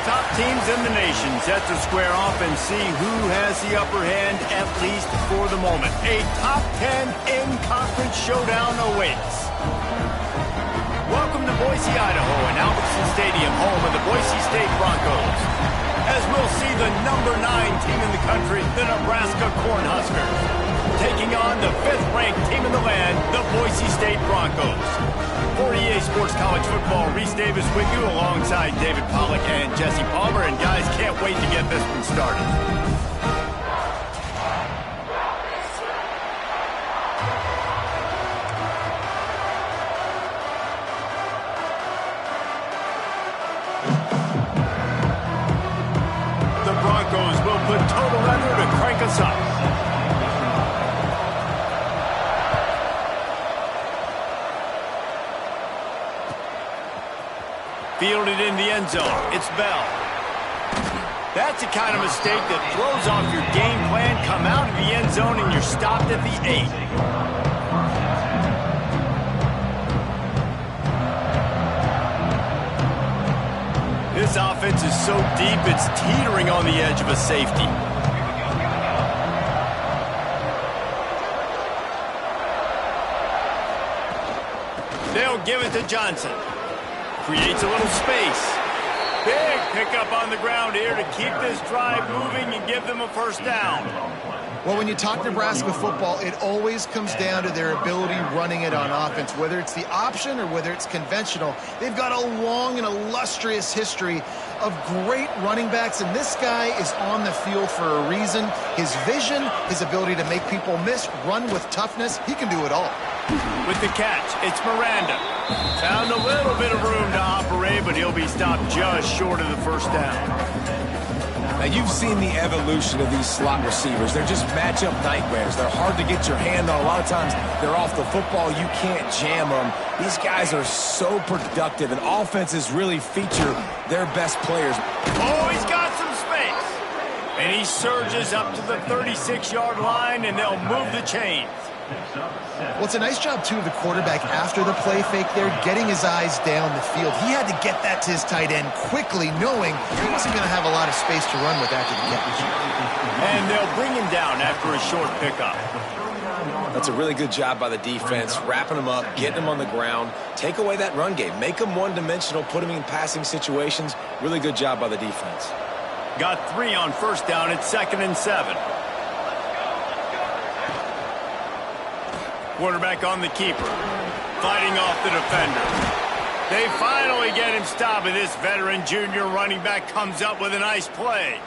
top teams in the nation set to square off and see who has the upper hand, at least for the moment. A top 10 in-conference showdown awaits. Welcome to Boise, Idaho, and Albertson Stadium, home of the Boise State Broncos, as we'll see the number 9 team in the country, the Nebraska Cornhuskers, taking on the 5th-ranked team in the land, the Boise State Broncos. For EA Sports College Football, Reese Davis with you alongside David Pollack and Jesse Palmer. And guys, can't wait to get this one started. The Broncos will put total effort to crank us up. Fielded in the end zone. It's Bell. That's the kind of mistake that throws off your game plan. Come out of the end zone and you're stopped at the 8. This offense is so deep, it's teetering on the edge of a safety. They'll give it to Johnson. Creates a little space. Big pickup on the ground here to keep this drive moving and give them a first down. Well, when you talk Nebraska football, it always comes down to their ability running it on offense. Whether it's the option or whether it's conventional, they've got a long and illustrious history of great running backs, and this guy is on the field for a reason. His vision, his ability to make people miss, run with toughness, he can do it all. With the catch, it's Miranda. Found a little bit of room to operate, but he'll be stopped just short of the first down. Now, you've seen the evolution of these slot receivers. They're just matchup nightmares. They're hard to get your hand on. A lot of times, they're off the football. You can't jam them. These guys are so productive, and offenses really feature their best players. Oh, he's got some space. And he surges up to the 36-yard line, and they'll move the chains. Well, it's a nice job, too, of the quarterback after the play fake there, getting his eyes down the field. He had to get that to his tight end quickly, knowing he wasn't going to have a lot of space to run with after the catch. And they'll bring him down after a short pickup. That's a really good job by the defense, wrapping them up, getting them on the ground. Take away that run game. Make them one-dimensional, put them in passing situations. Really good job by the defense. Got 3 on first down. It's 2nd and 7. Quarterback on the keeper, fighting off the defender. They finally get him stopped, and this veteran junior running back comes up with a nice play.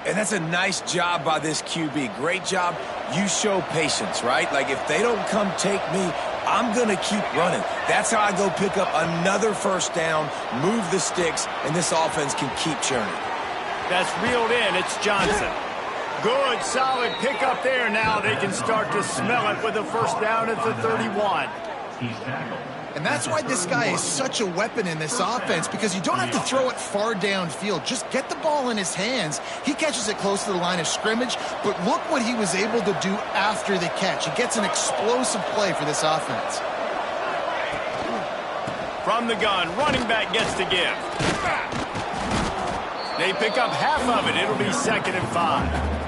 And that's a nice job by this QB. Great job. You show patience, right? Like, if they don't come take me, I'm going to keep running. That's how I go pick up another first down, move the sticks, and this offense can keep churning. That's reeled in. It's Johnson. Good, solid pickup there. Now they can start to smell it with a first down at the 31. And that's why this guy is such a weapon in this offense, because you don't have to throw it far downfield. Just get the ball in his hands. He catches it close to the line of scrimmage, but look what he was able to do after the catch. He gets an explosive play for this offense. From the gun, running back gets to give. They pick up half of it. It'll be 2nd and 5.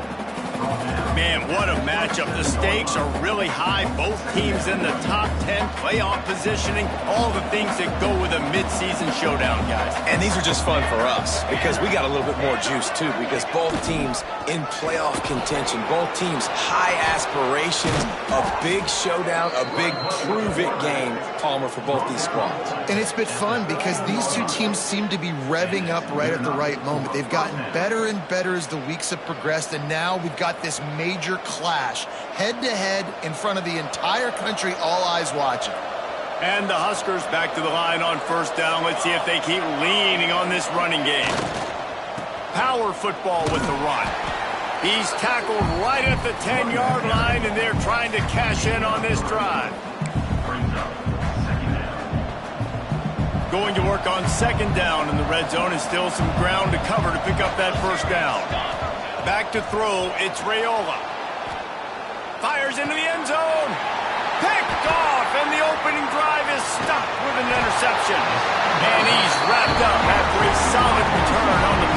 Man, what a matchup. The stakes are really high. Both teams in the top 10, playoff positioning, all the things that go with a midseason showdown, guys. And these are just fun for us because we got a little bit more juice, too, because both teams in playoff contention, both teams high aspirations, a big showdown, a big prove-it game, Palmer, for both these squads. And it's been fun because these two teams seem to be revving up right at the right moment. They've gotten better and better as the weeks have progressed, and now we've got this major clash, head-to-head in front of the entire country, all eyes watching. And the Huskers back to the line on first down. Let's see if they keep leaning on this running game. Power football with the run. He's tackled right at the 10-yard line, and they're trying to cash in on this drive. Going to work on 2nd down in the red zone, and still some ground to cover to pick up that first down. Back to throw, it's Raiola. Fires into the end zone. Picked off, and the opening drive is stopped with an interception. And he's wrapped up after a solid return on the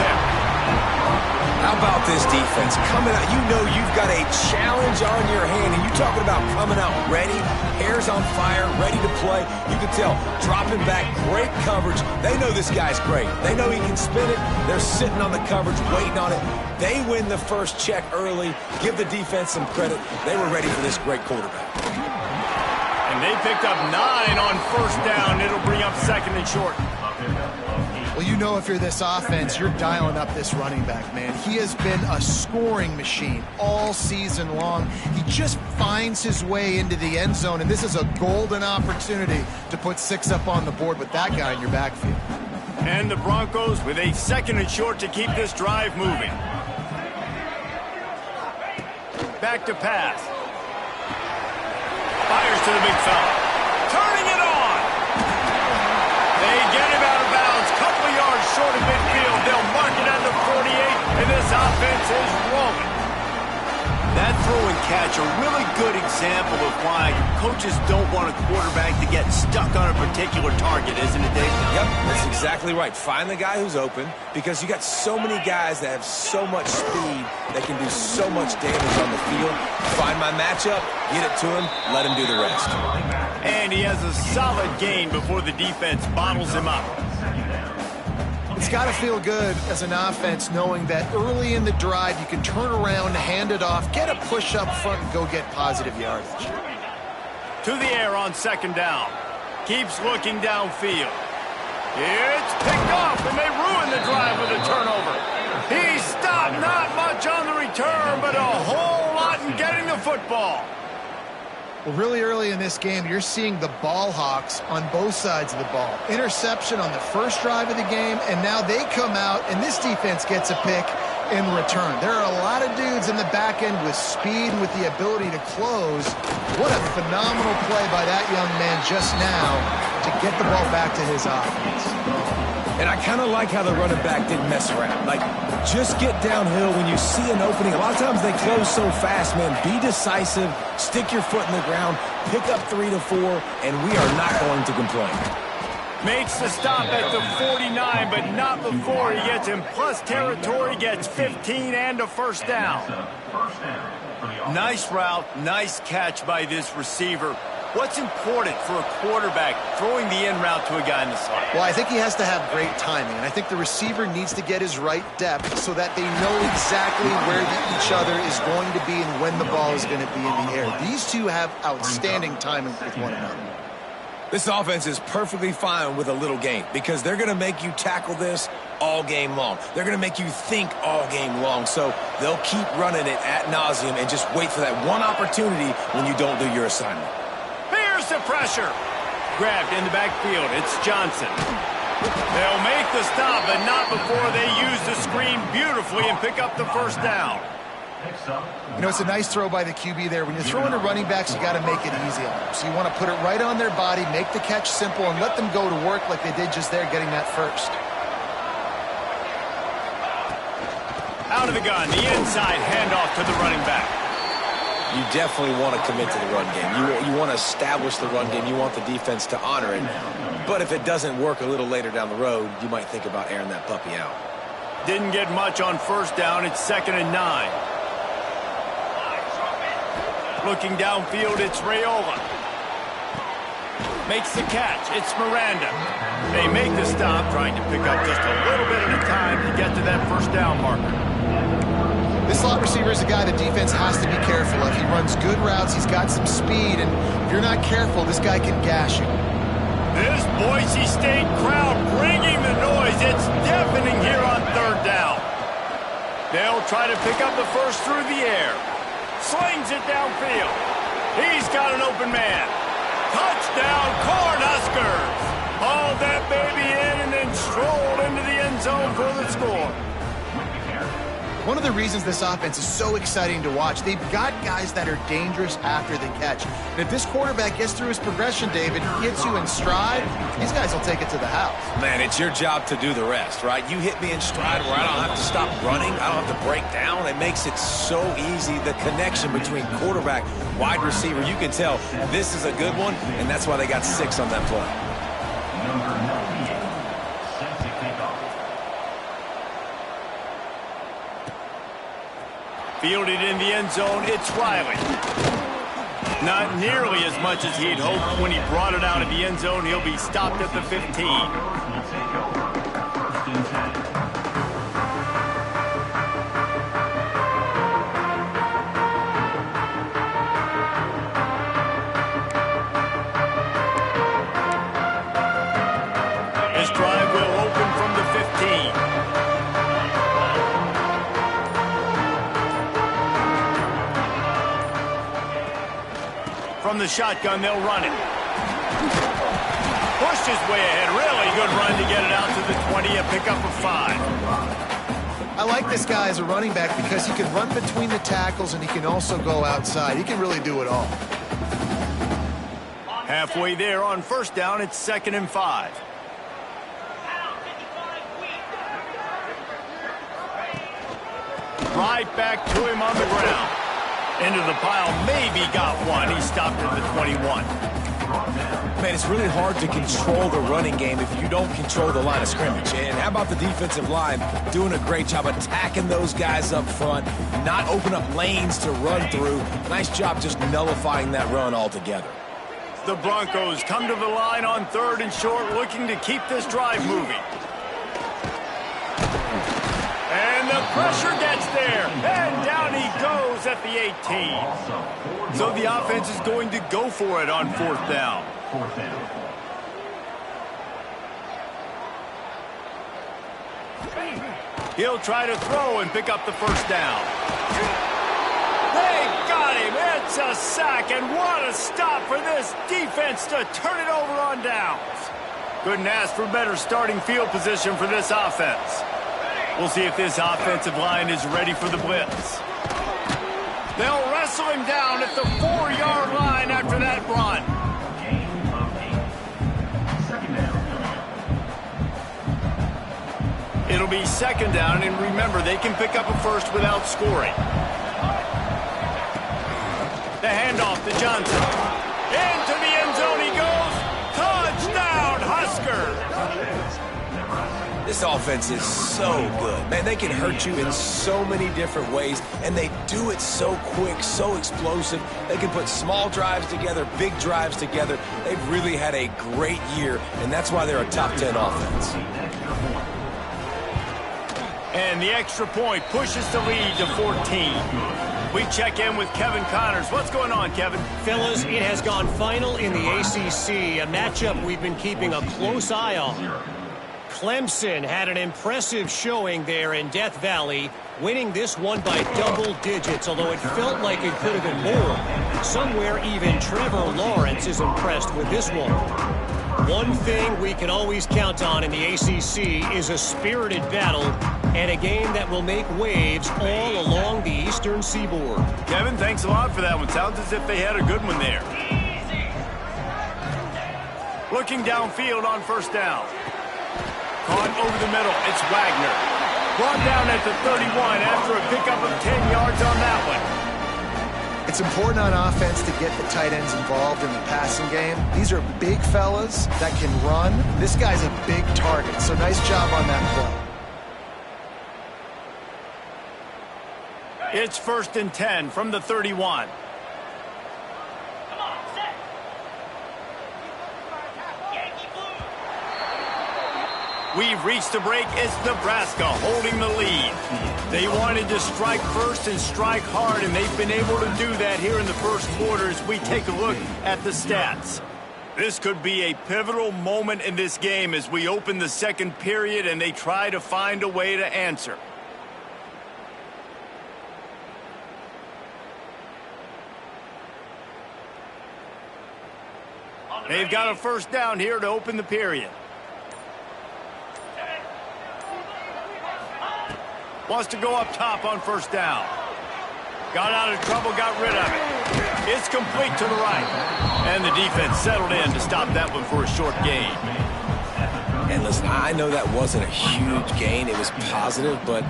about this defense? Coming out, you know you've got a challenge on your hand, and you talking about coming out ready, hair's on fire, ready to play. You can tell, dropping back, great coverage. They know this guy's great. They know he can spin it. They're sitting on the coverage, waiting on it. They win the first check early. Give the defense some credit. They were ready for this great quarterback. And they picked up 9 on first down. It'll bring up second and short. Well, you know if you're this offense, you're dialing up this running back, man. He has been a scoring machine all season long. He just finds his way into the end zone, and this is a golden opportunity to put 6 up on the board with that guy in your backfield. And the Broncos with a second and short to keep this drive moving. Back to pass. Fires to the big fella. Turning it on. They get him out of bounds. Couple of yards short of midfield. They'll mark it at the 48, and this offense is rolling. That throw and catch, a really good example of why coaches don't want a quarterback to get stuck on a particular target, isn't it, Dave? Yep, that's exactly right. Find the guy who's open, because you got so many guys that have so much speed that can do so much damage on the field. Find my matchup, get it to him, let him do the rest. And he has a solid gain before the defense bottles him up. It's got to feel good as an offense knowing that early in the drive you can turn around, hand it off, get a push up front, and go get positive yardage. To the air on second down. Keeps looking downfield. It's picked off, and they ruin the drive with a turnover. He stopped, not much on the return, but a whole lot in getting the football. Well, really early in this game, you're seeing the ball hawks on both sides of the ball. Interception on the first drive of the game, and now they come out, and this defense gets a pick in return. There are a lot of dudes in the back end with speed and with the ability to close. What a phenomenal play by that young man just now to get the ball back to his offense. And I kind of like how the running back didn't mess around. Like, just get downhill when you see an opening. A lot of times they close so fast, man. Be decisive, stick your foot in the ground, pick up 3 to 4, and we are not going to complain. Makes the stop at the 49, but not before he gets in plus territory, gets 15 and a first down. Nice route, nice catch by this receiver. What's important for a quarterback throwing the in route to a guy in the slot? Well, I think he has to have great timing, and I think the receiver needs to get his right depth so that they know exactly where each other is going to be and when the ball is going to be in the air. These two have outstanding timing with one another. This offense is perfectly fine with a little game because they're going to make you tackle this all game long. They're going to make you think all game long, so they'll keep running it ad nauseum and just wait for that one opportunity when you don't do your assignment. Here's the pressure. Grabbed in the backfield. It's Johnson. They'll make the stop, but not before they use the screen beautifully and pick up the first down. You know, it's a nice throw by the QB there. When you're throwing to running backs, you got to make it easy on them. So you want to put it right on their body, make the catch simple, and let them go to work like they did just there, getting that first. Out of the gun, the inside handoff to the running back. You definitely want to commit to the run game. You want to establish the run game. You want the defense to honor it. But if it doesn't work a little later down the road, you might think about airing that puppy out. Didn't get much on first down. It's 2nd and 9. Looking downfield, it's Raiola. Makes the catch. It's Miranda. They make the stop, trying to pick up just a little bit at a time to get to that first down marker. This slot receiver is a guy the defense has to be careful of. He runs good routes. He's got some speed, and if you're not careful, this guy can gash you. This Boise State crowd bringing the noise. It's deafening here on third down. They'll try to pick up the first through the air. Slings it downfield. He's got an open man. Touchdown, Cornhuskers. Hauled that baby in and then strolled into the end zone for the score. One of the reasons this offense is so exciting to watch, they've got guys that are dangerous after the catch. And if this quarterback gets through his progression, David, gets you in stride, these guys will take it to the house. Man, it's your job to do the rest, right? You hit me in stride where I don't have to stop running. I don't have to break down. It makes it so easy. The connection between quarterback, wide receiver, you can tell this is a good one, and that's why they got 6 on that play. Fielded in the end zone, it's Riley. Not nearly as much as he'd hoped when he brought it out of the end zone. He'll be stopped at the 15. From the shotgun, they'll run it. Pushed his way ahead. Really good run to get it out to the 20, a pickup of 5. I like this guy as a running back because he can run between the tackles and he can also go outside. He can really do it all. Halfway there on first down, it's 2nd and 5. Right back to him on the ground. Into the pile, maybe got one. He stopped at the 21. Man, it's really hard to control the running game if you don't control the line of scrimmage. And how about the defensive line doing a great job attacking those guys up front, not open up lanes to run through. Nice job just nullifying that run altogether. The Broncos come to the line on 3rd and short, looking to keep this drive moving. And the pressure gets there, and down he goes at the 18. So the offense is going to go for it on 4th down. He'll try to throw and pick up the 1st down. They got him. It's a sack, and what a stop for this defense to turn it over on downs. Couldn't ask for better starting field position for this offense. We'll see if this offensive line is ready for the blitz. They'll wrestle him down at the 4-yard line after that run. It'll be 2nd down, and remember, they can pick up a first without scoring. The handoff to Johnson. Into the end zone he goes. Touchdown, Husker! This offense is so good. Man, they can hurt you in so many different ways, and they do it so quick, so explosive. They can put small drives together, big drives together. They've really had a great year, and that's why they're a top 10 offense. And the extra point pushes the lead to 14. We check in with Kevin Connors. What's going on, Kevin? Fellas, it has gone final in the ACC, a matchup we've been keeping a close eye on. Clemson had an impressive showing there in Death Valley, winning this one by double digits, although it felt like it could have been more. Somewhere even Trevor Lawrence is impressed with this one. One thing we can always count on in the ACC is a spirited battle and a game that will make waves all along the Eastern Seaboard. Kevin, thanks a lot for that one. Sounds as if they had a good one there. Looking downfield on 1st down. Caught over the middle. It's Wagner. Brought down at the 31 after a pickup of 10 yards on that one. It's important on offense to get the tight ends involved in the passing game. These are big fellas that can run. This guy's a big target, so nice job on that play. It's 1st and 10 from the 31. We've reached the break. It's Nebraska holding the lead. They wanted to strike first and strike hard, and they've been able to do that here in the first quarter as we take a look at the stats. This could be a pivotal moment in this game as we open the 2nd period and they try to find a way to answer. They've got a 1st down here to open the period. Wants to go up top on 1st down. Got out of trouble, got rid of it. It's complete to the right. And the defense settled in to stop that one for a short gain. And listen, I know that wasn't a huge gain. It was positive, but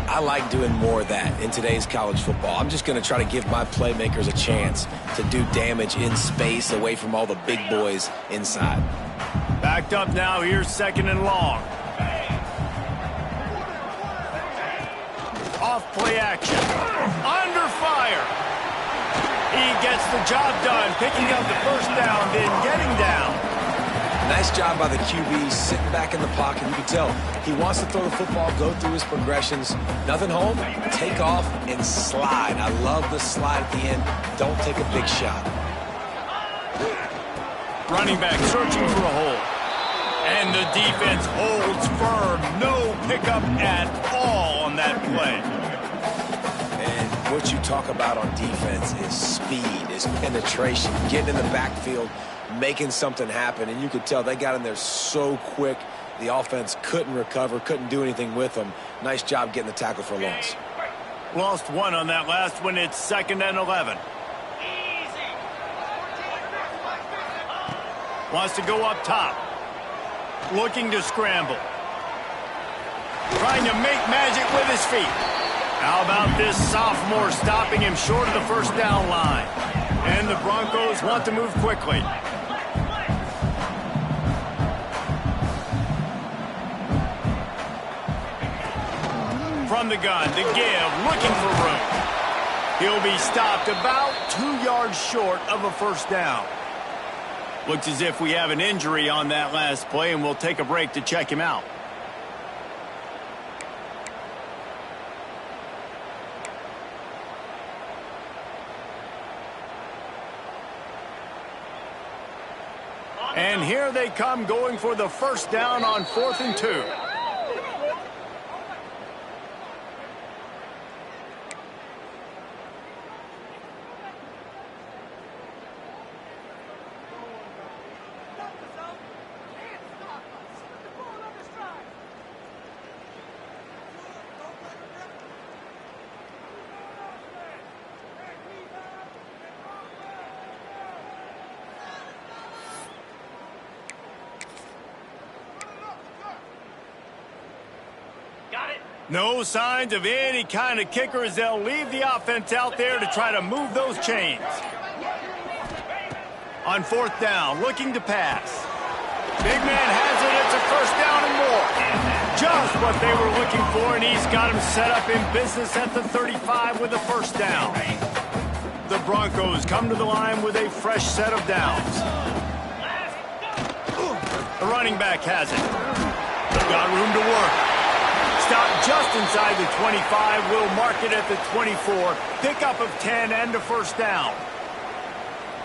I like doing more of that in today's college football. I'm just going to try to give my playmakers a chance to do damage in space away from all the big boys inside. Backed up now. Here's 2nd and long. off play action. Under fire. He gets the job done, picking up the first down, then getting down. Nice job by the QB, sitting back in the pocket. You can tell he wants to throw the football, go through his progressions. Nothing home, take off, and slide. I love the slide at the end. Don't take a big shot. Running back searching for a hole. And the defense holds firm. No pickup at all on that play. And what you talk about on defense is speed, is penetration, getting in the backfield, making something happen. And you could tell they got in there so quick, the offense couldn't recover, couldn't do anything with them. Nice job getting the tackle for loss. Lost one on that last one. It's 2nd and 11. Wants to go up top. Looking to scramble. Trying to make magic with his feet. How about this sophomore stopping him short of the first down line? And the Broncos want to move quickly. From the gun, the give, looking for room. He'll be stopped about 2 yards short of a first down. Looks as if we have an injury on that last play, and we'll take a break to check him out. And here they come, going for the first down on 4th and 2. No signs of any kind of kicker as they'll leave the offense out there to try to move those chains. On 4th down, looking to pass. Big man has it. It's a first down and more. Just what they were looking for, and he's got him set up in business at the 35 with a first down. The Broncos come to the line with a fresh set of downs. The running back has it. They've got room to work. Stop just inside the 25. We'll mark it at the 24. Pickup of 10 and a first down.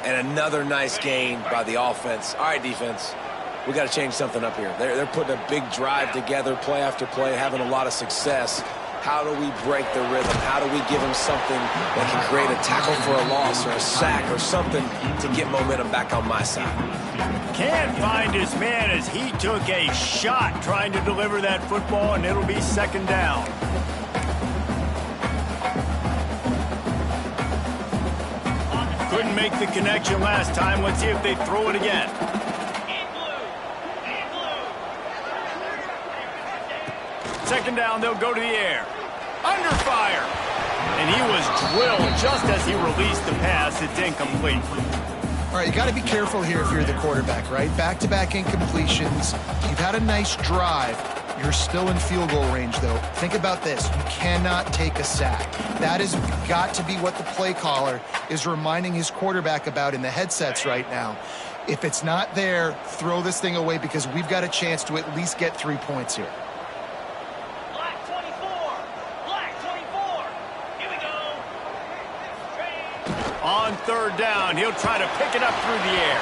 And another nice gain by the offense. All right, defense, we got to change something up here. They're putting a big drive together, play after play, having a lot of success. How do we break the rhythm? How do we give them something that can create a tackle for a loss or a sack or something to get momentum back on my side? Can't find his man as he took a shot trying to deliver that football, and it'll be 2nd down. Couldn't make the connection last time. Let's see if they throw it again. Second down, they'll go to the air. Under fire. And he was drilled just as he released the pass. It's incomplete. All right, you got to be careful here if you're the quarterback, right? Back-to-back incompletions. You've had a nice drive. You're still in field goal range, though. Think about this. You cannot take a sack. That has got to be what the play caller is reminding his quarterback about in the headsets right now. If it's not there, throw this thing away because we've got a chance to at least get 3 points here. On 3rd down, he'll try to pick it up through the air.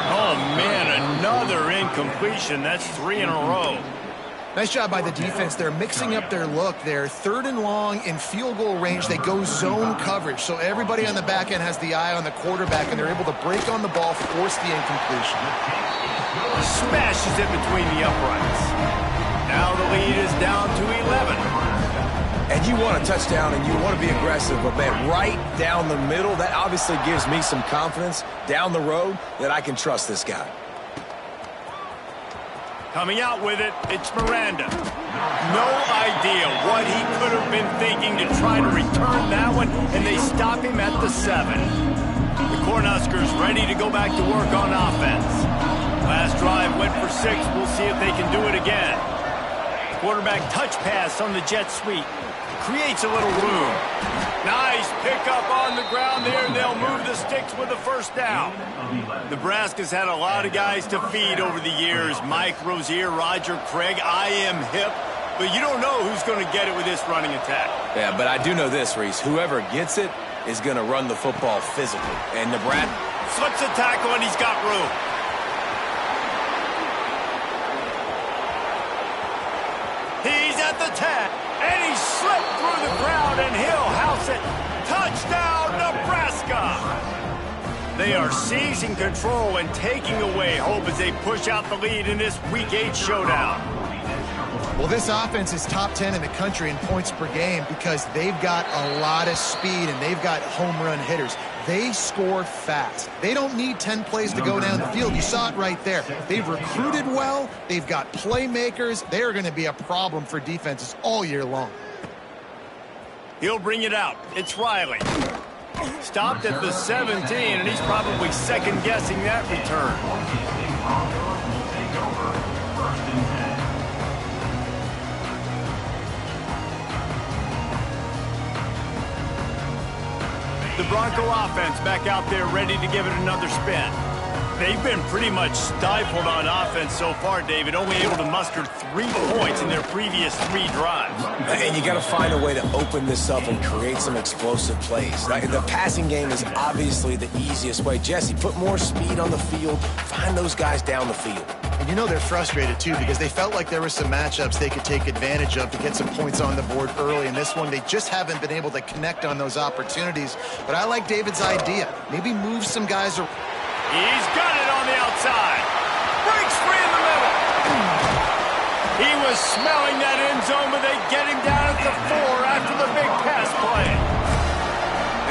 Oh, man, another incompletion. That's 3 in a row. Nice job by the defense. They're mixing up their look. They're 3rd and long in field goal range. They go zone coverage. So everybody on the back end has the eye on the quarterback, and they're able to break on the ball, force the incompletion. Smashes it between the uprights. Now the lead is down to 11. And you want a touchdown and you want to be aggressive, but man, right down the middle, that obviously gives me some confidence down the road that I can trust this guy. Coming out with it, it's Miranda. No idea what he could have been thinking to try to return that one, and they stop him at the 7. The Cornhuskers ready to go back to work on offense. Last drive went for 6. We'll see if they can do it again. Quarterback touch pass on the jet sweep. Creates a little room. Nice pickup on the ground there, and they'll move the sticks with the first down. Nebraska's had a lot of guys to feed over the years. Mike Rozier, Roger Craig, I am hip. But you don't know who's going to get it with this running attack. Yeah, but I do know this, Reese. Whoever gets it is going to run the football physically. And Nebraska slips a tackle, and he's got room. He's at the 10, and he slipped through the ground, and he'll house it. Touchdown, Nebraska! They are seizing control and taking away hope as they push out the lead in this Week 8 showdown. Well, this offense is top 10 in the country in points per game because they've got a lot of speed and they've got home run hitters. They score fast. They don't need 10 plays to go down the field. You saw it right there. They've recruited well. They've got playmakers. They are going to be a problem for defenses all year long. He'll bring it out. It's Riley. Stopped at the 17, and he's probably second-guessing that return. The Bronco offense back out there ready to give it another spin. They've been pretty much stifled on offense so far, David, only able to muster 3 points in their previous 3 drives. And you got to find a way to open this up and create some explosive plays. Right? The passing game is obviously the easiest way. Jesse, put more speed on the field. Find those guys down the field. And you know they're frustrated, too, because they felt like there were some matchups they could take advantage of to get some points on the board early. In this one, they just haven't been able to connect on those opportunities. But I like David's idea. Maybe move some guys around. He's got it on the outside. Breaks free in the middle. He was smelling that end zone, but they get him down at the 4 after the big pass play.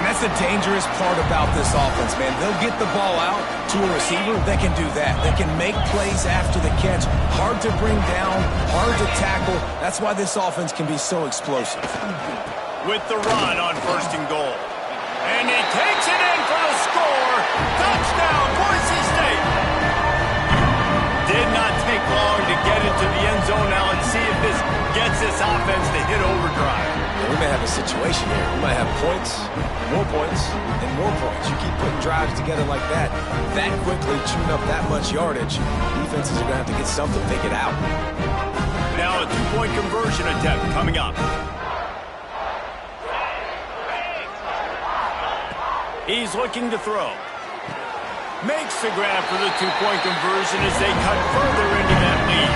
And that's the dangerous part about this offense, man. They'll get the ball out to a receiver. They can do that. They can make plays after the catch. Hard to bring down, hard to tackle. That's why this offense can be so explosive. With the run on 1st and goal. And he takes it in for the score. Touchdown, Boise State. Did not take long to get into the end zone. Now let's see if this gets this offense to hit overdrive. Yeah, we may have a situation here. We might have points, and more points. You keep putting drives together like that quickly, chewing up that much yardage, defenses are going to have to get something to take it out. Now a 2-point conversion attempt coming up. He's looking to throw. Makes the grab for the 2-point conversion as they cut further into that lead.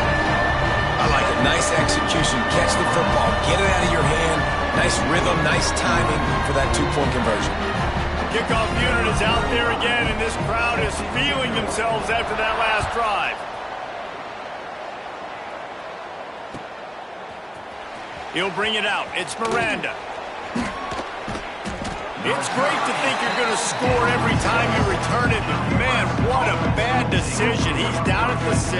I like it. Nice execution. Catch the football. Get it out of your hand. Nice rhythm, nice timing for that 2-point conversion. Kickoff unit is out there again, and this crowd is feeling themselves after that last drive. He'll bring it out. It's Miranda. It's great to think you're going to score every time you return it, but man, what a bad decision. He's down at the 6.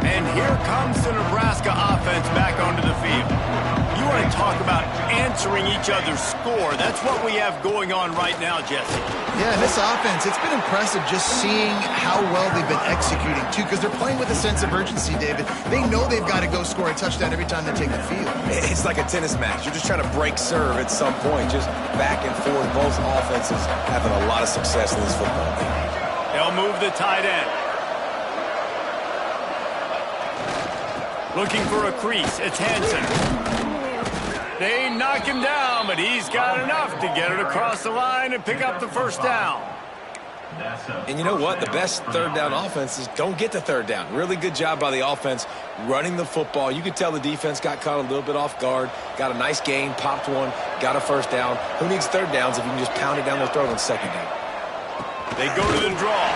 And here comes the Nebraska offense back onto the field. You want to talk about answering each other's score. That's what we have going on right now, Jesse. Yeah, this offense, it's been impressive just seeing how well they've been executing, too, because they're playing with a sense of urgency, David. They know they've got to go score a touchdown every time they take the field. It's like a tennis match. You're just trying to break serve at some point, just back and forth. Both offenses having a lot of success in this football game. They'll move the tight end. Looking for a crease. It's Hansen. They knock him down, but he's got enough to get it across the line and pick up the first down. And you know what? The best third down offenses don't get to third down. Really good job by the offense running the football. You could tell the defense got caught a little bit off guard, got a nice gain, popped one, got a first down. Who needs third downs if you can just pound it down their throat on second down? They go to the draw.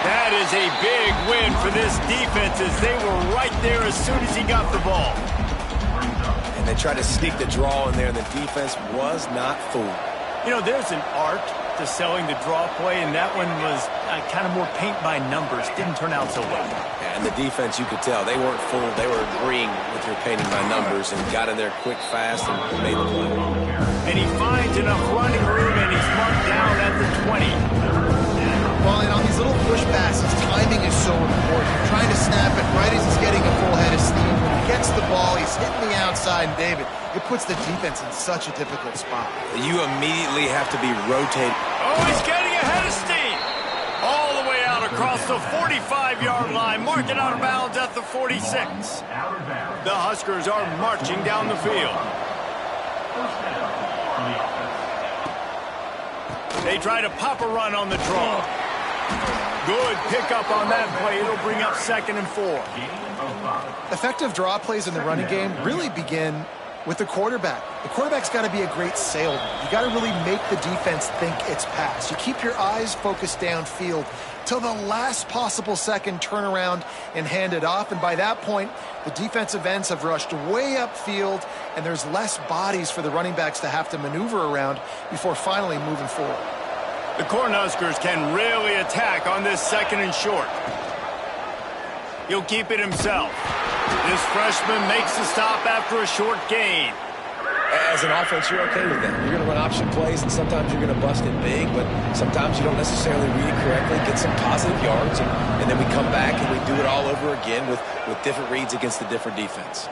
That is a big win for this defense as they were right there as soon as he got the ball. And they tried to sneak the draw in there, and the defense was not fooled. You know, there's an art to selling the draw play, and that one was kind of more paint by numbers. Didn't turn out so well. And the defense, you could tell, they weren't fooled. They were agreeing with your painting by numbers and got in there quick, fast, and made the play. And he finds enough running room, and he's marked down at the 20. Well, and on these little push passes, timing is so important. You're trying to snap it right as he's getting a full head of steam. When he gets the ball, he's hitting the outside, and David, it puts the defense in such a difficult spot. You immediately have to be rotated. Oh, he's getting ahead of steam. All the way out across the 45-yard line, marking out of bounds at the 46. The Huskers are marching down the field. They try to pop a run on the draw. Good pickup on that play. It'll bring up 2nd and 4. Effective draw plays in the running game really begin with the quarterback. The quarterback's got to be a great salesman. You got to really make the defense think it's pass. You keep your eyes focused downfield till the last possible second, turn around and hand it off. And by that point, the defensive ends have rushed way upfield, and there's less bodies for the running backs to have to maneuver around before finally moving forward. The Cornhuskers can really attack on this 2nd and short. He'll keep it himself. This freshman makes the stop after a short gain. As an offense, you're okay with that. You're going to run option plays, and sometimes you're going to bust it big, but sometimes you don't necessarily read it correctly, get some positive yards, and then we come back and we do it all over again with different reads against the different defense.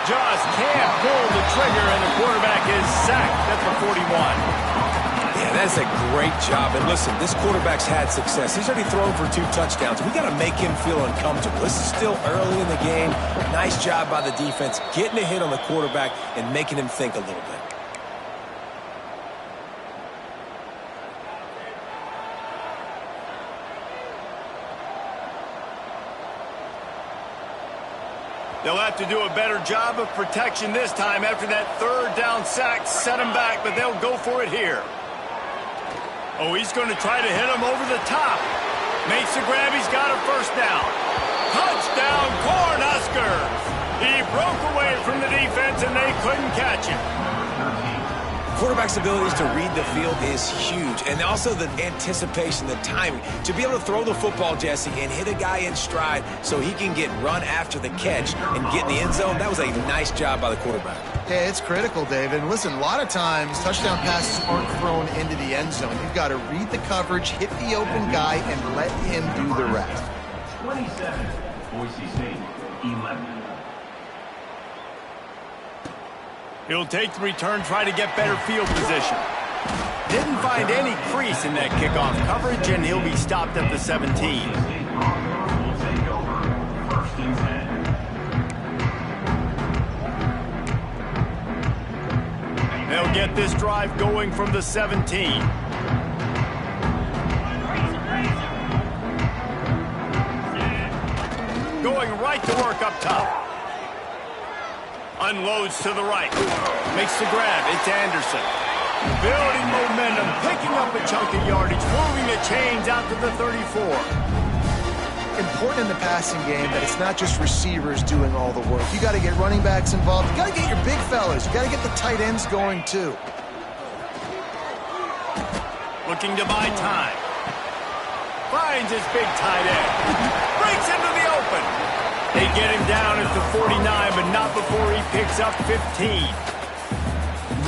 Just can't pull the trigger, and the quarterback is sacked at the 41. Yeah, that's a great job. And listen, this quarterback's had success. He's already thrown for 2 touchdowns. We got to make him feel uncomfortable. This is still early in the game. Nice job by the defense, getting a hit on the quarterback and making him think a little bit. They'll have to do a better job of protection this time after that 3rd down sack set him back, but they'll go for it here. Oh, he's going to try to hit him over the top. Makes the grab. He's got a 1st down. Touchdown, Cornhuskers. He broke away from the defense, and they couldn't catch him. Quarterback's abilities to read the field is huge, and also the anticipation, the timing. To be able to throw the football, Jesse, and hit a guy in stride so he can get run after the catch and get in the end zone, that was a nice job by the quarterback. Yeah, it's critical, David. And listen, a lot of times touchdown passes aren't thrown into the end zone. You've got to read the coverage, hit the open guy, and let him do the rest. 27, Boise State, 11. He'll take the return, try to get better field position. Didn't find any crease in that kickoff coverage, and he'll be stopped at the 17. Will take over 1st and 10. They'll get this drive going from the 17. Going right to work up top. Unloads to the right. Makes the grab. It's Anderson. Building momentum, picking up a chunk of yardage, moving the chains out to the 34. Important in the passing game that it's not just receivers doing all the work. You got to get running backs involved. You got to get your big fellas. You got to get the tight ends going too. Looking to buy time. Finds his big tight end. Breaks into the open. They get him down at the 49, but not before he picks up 15.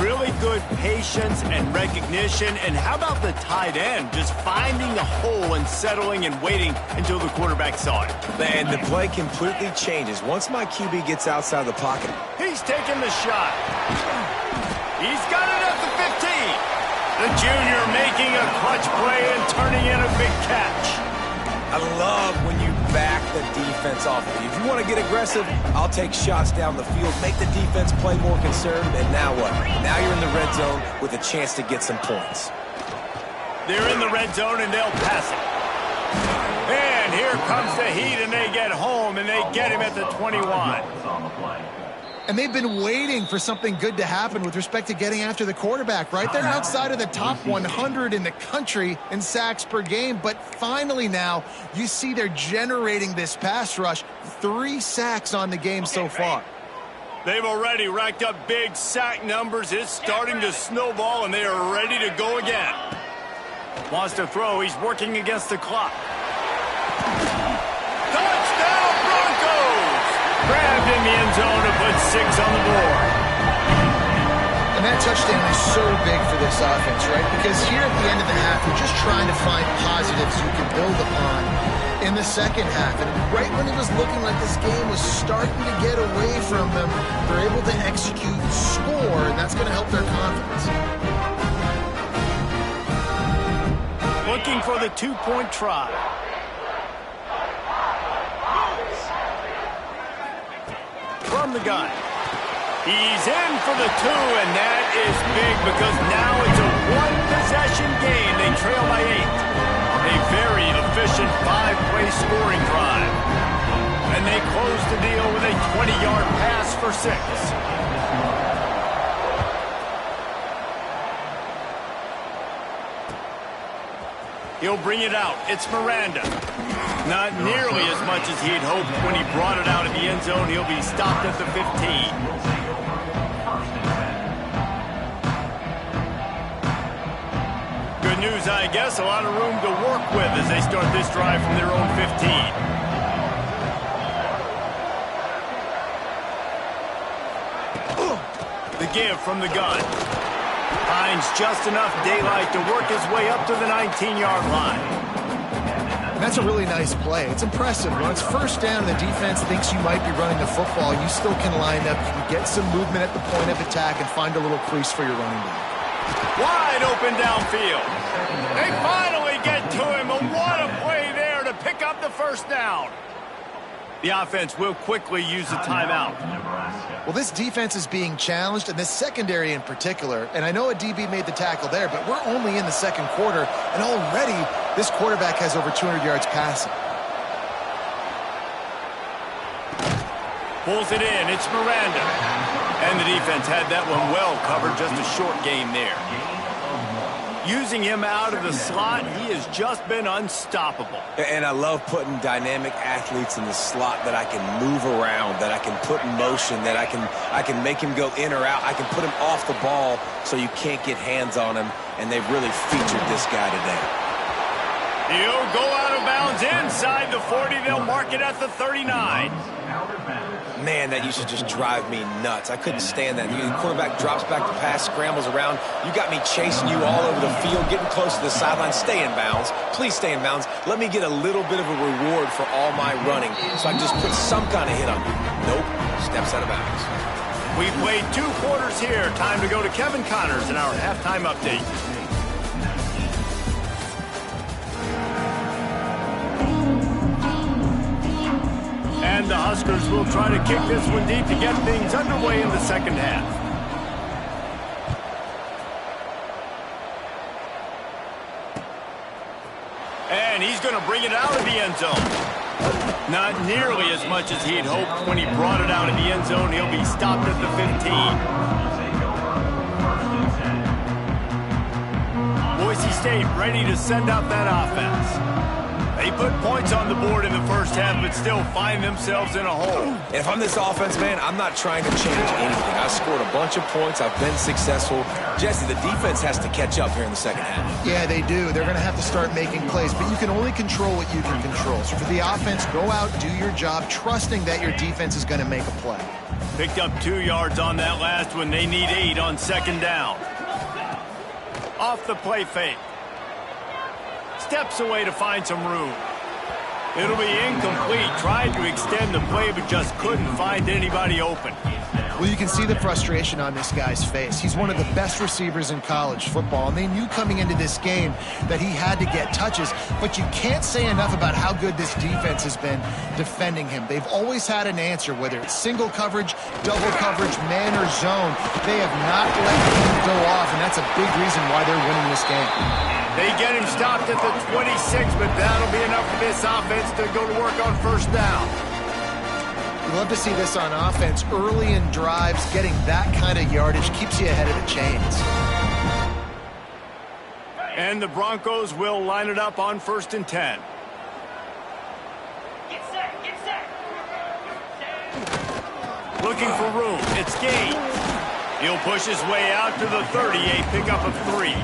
Really good patience and recognition. And how about the tight end just finding the hole and settling and waiting until the quarterback saw it? And the play completely changes. Once my QB gets outside the pocket. He's taking the shot. He's got it at the 15. The junior making a clutch play and turning in a big catch. I love when you back the defense off of you. If you want to get aggressive, I'll take shots down the field, make the defense play more conservative, and now what? Now you're in the red zone with a chance to get some points. They're in the red zone, and they'll pass it. And here comes the heat, and they get home, and they get him at the 21. And they've been waiting for something good to happen with respect to getting after the quarterback, right? They're outside of the top 100 in the country in sacks per game, but finally now you see they're generating this pass rush. 3 sacks on the game so far. They've already racked up big sack numbers. It's starting to snowball, and they are ready to go again. Wants to throw. He's working against the clock. Touchdown, Broncos! Grabbed in the end zone to put 6 on the board. And that touchdown is so big for this offense, right? Because here at the end of the half, you're just trying to find positives you can build upon in the second half. And right when it was looking like this game was starting to get away from them, they're able to execute, score, and that's going to help their confidence. Looking for the two-point try. From the gun. He's in for the two, and that is big because now it's a one-possession game. They trail by 8. A very efficient 5-play scoring drive. And they close the deal with a 20-yard pass for 6. He'll bring it out. It's Miranda. Not nearly as much as he'd hoped when he brought it out of the end zone. He'll be stopped at the 15. Good news, I guess. A lot of room to work with as they start this drive from their own 15. The give from the gun. Finds just enough daylight to work his way up to the 19-yard line. That's a really nice play. It's impressive. When it's first down and the defense thinks you might be running the football, you still can line up, you can get some movement at the point of attack and find a little crease for your running back. Wide open downfield. They finally get to him, and what a play there to pick up the first down. The offense will quickly use the timeout. Well, this defense is being challenged, and this secondary in particular. And I know a DB made the tackle there, but we're only in the second quarter, and already this quarterback has over 200 yards passing. Pulls it in. It's Miranda. And the defense had that one well covered. Just a short game there. Using him out of the slot, he has just been unstoppable. And I love putting dynamic athletes in the slot that I can move around, that I can put in motion, that I can make him go in or out. I can put him off the ball so you can't get hands on him, and they've really featured this guy today. He'll go out of bounds inside the 40. They'll mark it at the 39. Man, that used to just drive me nuts. I couldn't stand that. The quarterback drops back to pass, scrambles around. You got me chasing you all over the field, getting close to the sideline. Stay in bounds. Please stay in bounds. Let me get a little bit of a reward for all my running so I can just put some kind of hit on you. Nope. Steps out of bounds. We played 2 quarters here. Time to go to Kevin Connors in our halftime update. And the Huskers will try to kick this one deep to get things underway in the second half. And he's going to bring it out of the end zone. Not nearly as much as he'd hoped when he brought it out of the end zone. He'll be stopped at the 15. Boise State ready to send out that offense. They put points on the board in the first half, but still find themselves in a hole. If I'm this offense, man, I'm not trying to change anything. I scored a bunch of points. I've been successful. Jesse, the defense has to catch up here in the second half. Yeah, they do. They're going to have to start making plays, but you can only control what you can control. So for the offense, go out, do your job, trusting that your defense is going to make a play. Picked up 2 yards on that last one. They need 8 on second down. Off the play fake. Steps away to find some room. It'll be incomplete. Tried to extend the play, but just couldn't find anybody open. Well, you can see the frustration on this guy's face. He's one of the best receivers in college football, and they knew coming into this game that he had to get touches, but you can't say enough about how good this defense has been defending him. They've always had an answer, whether it's single coverage, double coverage, man or zone. They have not let him go off, and that's a big reason why they're winning this game. They get him stopped at the 26, but that'll be enough for this offense to go to work on first down. You love to see this on offense. Early in drives, getting that kind of yardage keeps you ahead of the chains. And the Broncos will line it up on 1st and 10. Get set, get set. Looking for room. It's Gaines. He'll push his way out to the 30, a pickup of 3.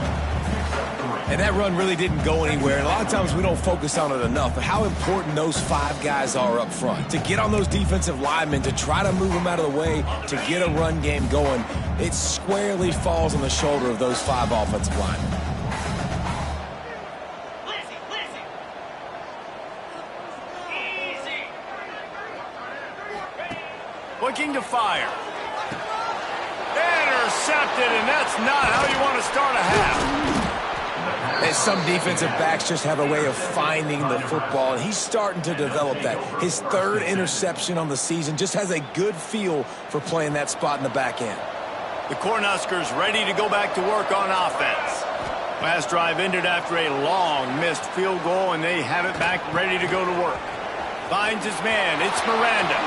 And that run really didn't go anywhere. And a lot of times we don't focus on it enough, but how important those 5 guys are up front. To get on those defensive linemen, to try to move them out of the way, to get a run game going, it squarely falls on the shoulder of those 5 offensive linemen. Looking to fire. Intercepted, and that's not how you want to start a half. And some defensive backs just have a way of finding the football, and he's starting to develop that. His 3rd interception on the season, just has a good feel for playing that spot in the back end. The Cornhuskers ready to go back to work on offense. Last drive ended after a long missed field goal, and they have it back ready to go to work. Finds his man. It's Miranda.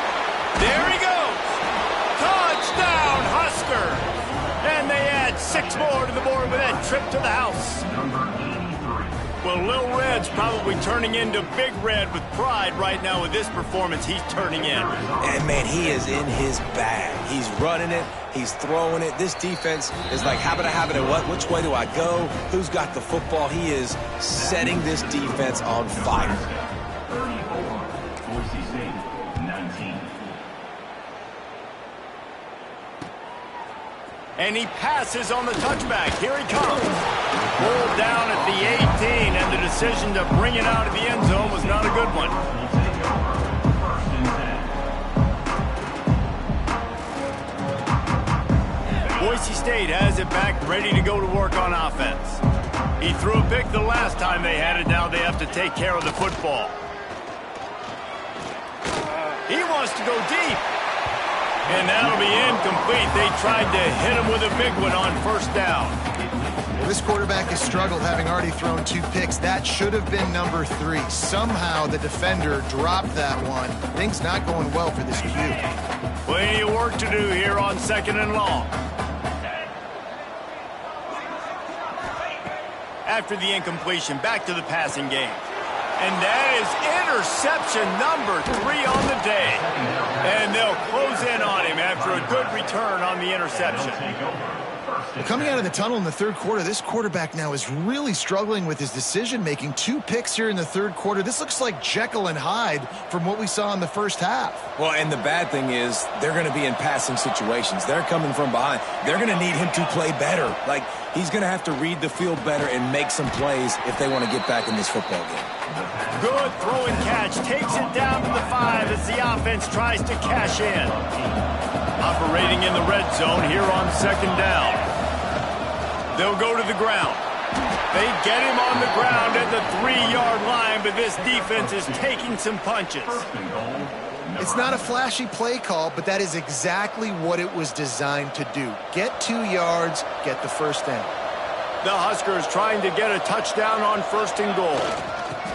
There he goes. Touchdown, Huskers. And they add 6 more to the board with that trip to the house. Well, Lil Red's probably turning into Big Red with pride right now with this performance he's turning in. And, man, he is in his bag. He's running it. He's throwing it. This defense is like, how about I have it and what? Which way do I go? Who's got the football? He is setting this defense on fire. 34, Boise State, 19. And he passes on the touchback. Here he comes. Pulled down at the 18, and the decision to bring it out of the end zone was not a good one. Boise State has it back, ready to go to work on offense. He threw a pick the last time they had it. Now they have to take care of the football. He wants to go deep. And that'll be incomplete. They tried to hit him with a big one on 1st down. Well, this quarterback has struggled, having already thrown 2 picks. That should have been number 3. Somehow the defender dropped that one. Things not going well for this Q. Plenty of work to do here on 2nd and long. After the incompletion, back to the passing game. And that is interception number 3 on the day. And they'll close in on him after a good return on the interception. Well, coming out of the tunnel in the 3rd quarter, this quarterback now is really struggling with his decision-making. 2 picks here in the 3rd quarter. This looks like Jekyll and Hyde from what we saw in the 1st half. Well, and the bad thing is they're going to be in passing situations. They're coming from behind. They're going to need him to play better. Like, he's going to have to read the field better and make some plays if they want to get back in this football game. Good throw and catch. Takes it down to the 5 as the offense tries to cash in. Operating in the red zone here on 2nd down. They'll go to the ground. They get him on the ground at the 3-yard line, but this defense is taking some punches. It's not a flashy play call, but that is exactly what it was designed to do. Get 2 yards, get the 1st down. The Huskers trying to get a touchdown on 1st and goal.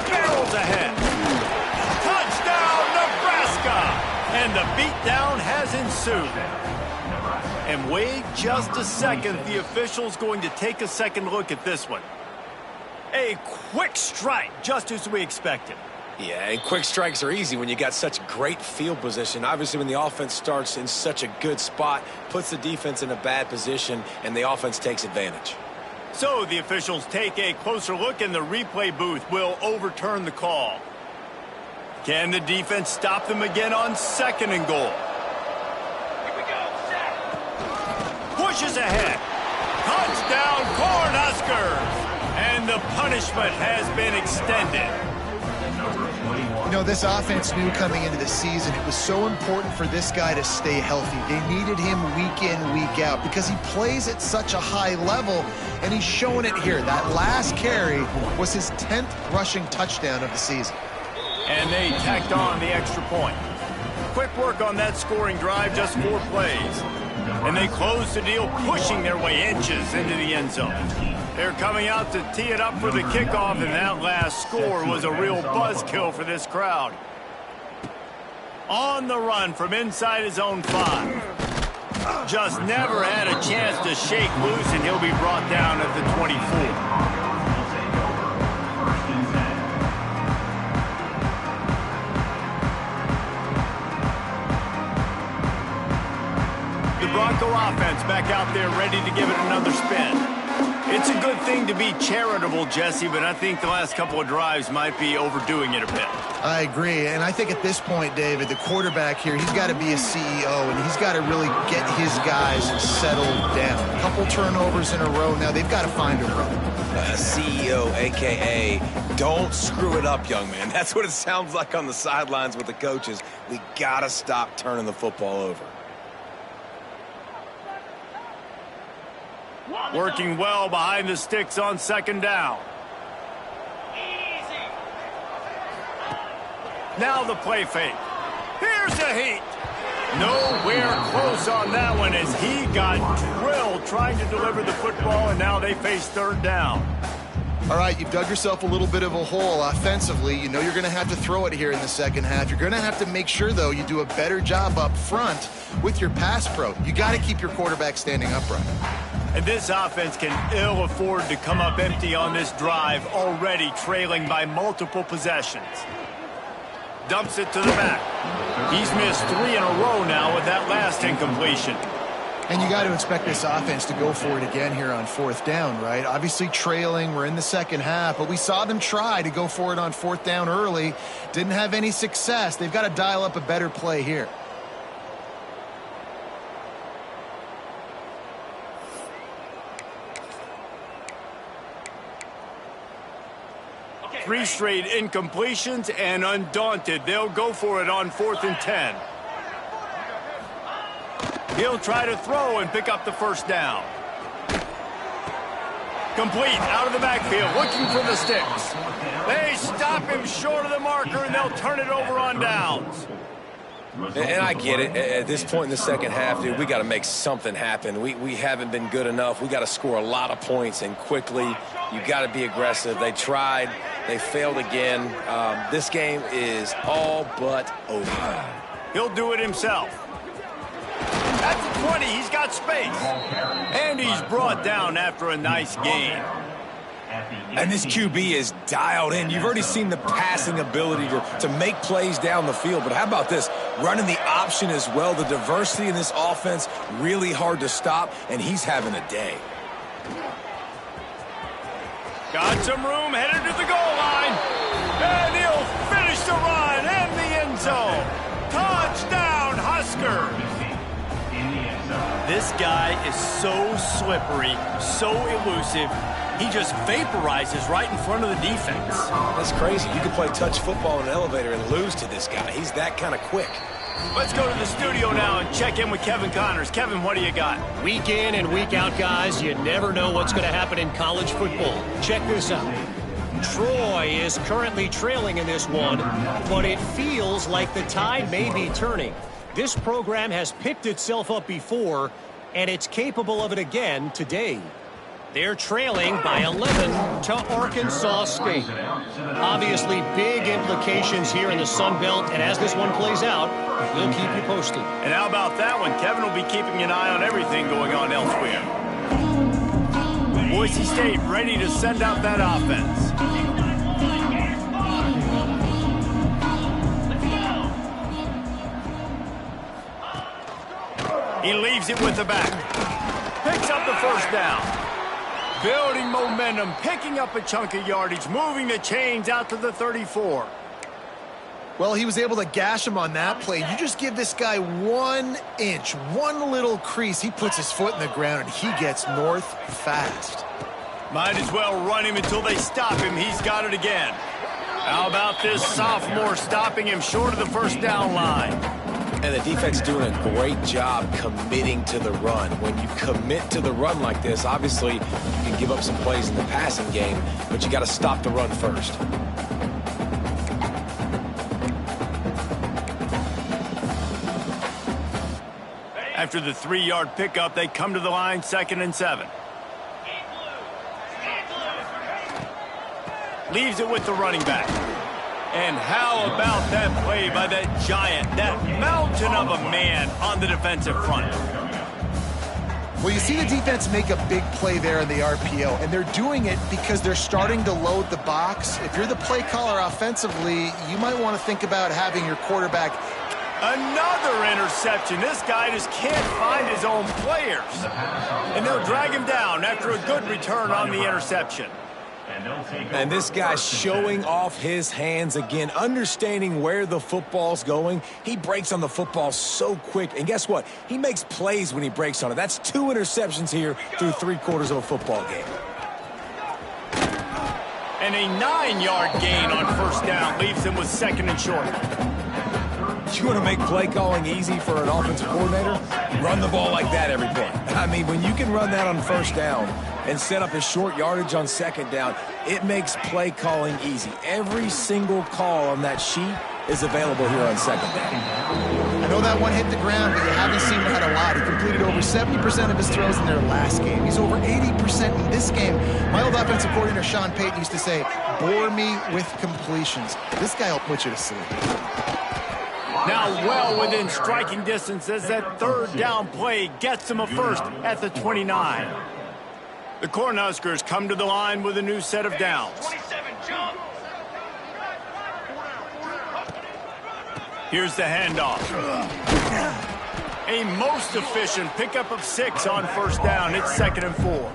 Barrels ahead. Touchdown, Nebraska! And the beatdown has ensued. And wait just a second. The official's going to take a second look at this one. A quick strike, just as we expected. Yeah, and quick strikes are easy when you got such great field position. Obviously, when the offense starts in such a good spot, puts the defense in a bad position, and the offense takes advantage. So the officials take a closer look, and the replay booth will overturn the call. Can the defense stop them again on 2nd and goal? Here we go, set. Pushes ahead. Touchdown, Cornhuskers! And the punishment has been extended. You know, this offense knew coming into the season it was so important for this guy to stay healthy. They needed him week in, week out because he plays at such a high level, and he's showing it here. That last carry was his 10th rushing touchdown of the season. And they tacked on the extra point. Quick work on that scoring drive, just 4 plays. And they close the deal, pushing their way inches into the end zone. They're coming out to tee it up for the kickoff, and that last score was a real buzzkill for this crowd. On the run from inside his own 5. Just never had a chance to shake loose, and he'll be brought down at the 24. The Bronco offense back out there ready to give it another spin. It's a good thing to be charitable, Jesse, but I think the last couple of drives might be overdoing it a bit. I agree, and I think at this point, David, the quarterback here, he's got to be a CEO, and he's got to really get his guys settled down. A couple turnovers in a row now. They've got to find a rhythm. CEO, a.k.a. don't screw it up, young man. That's what it sounds like on the sidelines with the coaches. We got to stop turning the football over. Working well behind the sticks on second down. Now the play fake. Here's a heat. Nowhere close on that one as he got drilled trying to deliver the football, and now they face third down. All right, you've dug yourself a little bit of a hole offensively. You know you're going to have to throw it here in the second half. You're going to have to make sure, though, you do a better job up front with your pass pro. You got to keep your quarterback standing upright. And this offense can ill afford to come up empty on this drive, already trailing by multiple possessions. Dumps it to the back. He's missed 3 in a row now with that last incompletion. And you got to expect this offense to go for it again here on fourth down, right? Obviously trailing, we're in the second half, but we saw them try to go for it on fourth down early. Didn't have any success. They've got to dial up a better play here. Three straight incompletions, and undaunted, they'll go for it on 4th and 10. He'll try to throw and pick up the first down. Complete out of the backfield, looking for the sticks. They stop him short of the marker, and they'll turn it over on downs. And I get it. At this point in the second half, dude, we got to make something happen. We haven't been good enough. We got to score a lot of points, and quickly. You got to be aggressive. They tried. They failed again. This game is all but over. He'll do it himself. At the 20, he's got space. And he's brought down after a nice gain. And this QB is dialed in. You've already seen the passing ability to make plays down the field. But how about this? Running the option as well. The diversity in this offense, really hard to stop. And he's having a day. Got some room, headed to the goal line. And he'll finish the run in the end zone. Touchdown, Huskers. This guy is so slippery, so elusive. He just vaporizes right in front of the defense. That's crazy. You can play touch football in an elevator and lose to this guy. He's that kind of quick. Let's go to the studio now and check in with Kevin Connors. Kevin, what do you got? Week in and week out, guys, you never know what's going to happen in college football. Check this out. Troy is currently trailing in this one, but it feels like the tide may be turning. This program has picked itself up before, and it's capable of it again today. They're trailing by 11 to Arkansas State. Obviously, big implications here in the Sun Belt, and as this one plays out, we'll keep you posted. And how about that one? Kevin will be keeping an eye on everything going on elsewhere. Boise State ready to send out that offense. He leaves it with the back. Picks up the first down. Building momentum, picking up a chunk of yardage, moving the chains out to the 34. Well, he was able to gash him on that play. You just give this guy 1 inch, one little crease. He puts his foot in the ground, and he gets north fast. Might as well run him until they stop him. He's got it again. How about this sophomore stopping him short of the first down line? And the defense doing a great job committing to the run. When you commit to the run like this, obviously you can give up some plays in the passing game, but you got to stop the run first. After the 3-yard pickup, they come to the line, 2nd and 7. Leaves it with the running back. And how about that play by that giant, that mountain of a man on the defensive front? Well, you see the defense make a big play there in the RPO, and they're doing it because they're starting to load the box. If you're the play caller offensively, you might want to think about having your quarterback Another interception. This guy just can't find his own players. And they'll drag him down after a good return on the interception. And this guy's showing off his hands again, understanding where the football's going. He breaks on the football so quick. And guess what? He makes plays when he breaks on it. That's 2 interceptions here through 3/4 of a football game. And a 9-yard gain on first down leaves him with 2nd and short. You want to make play calling easy for an offensive coordinator? Run the ball like that every play. I mean, when you can run that on first down and set up a short yardage on 2nd down, it makes play calling easy. Every single call on that sheet is available here on 2nd down. I know that one hit the ground, but you haven't seen him had a lot. He completed over 70% of his throws in their last game. He's over 80% in this game. My old offensive coordinator, Sean Payton, used to say, bore me with completions. This guy will put you to sleep. Now well within striking distance as that 3rd down play gets him a first at the 29. The Cornhuskers come to the line with a new set of downs. Here's the handoff. A most efficient pickup of 6 on first down. It's 2nd and 4.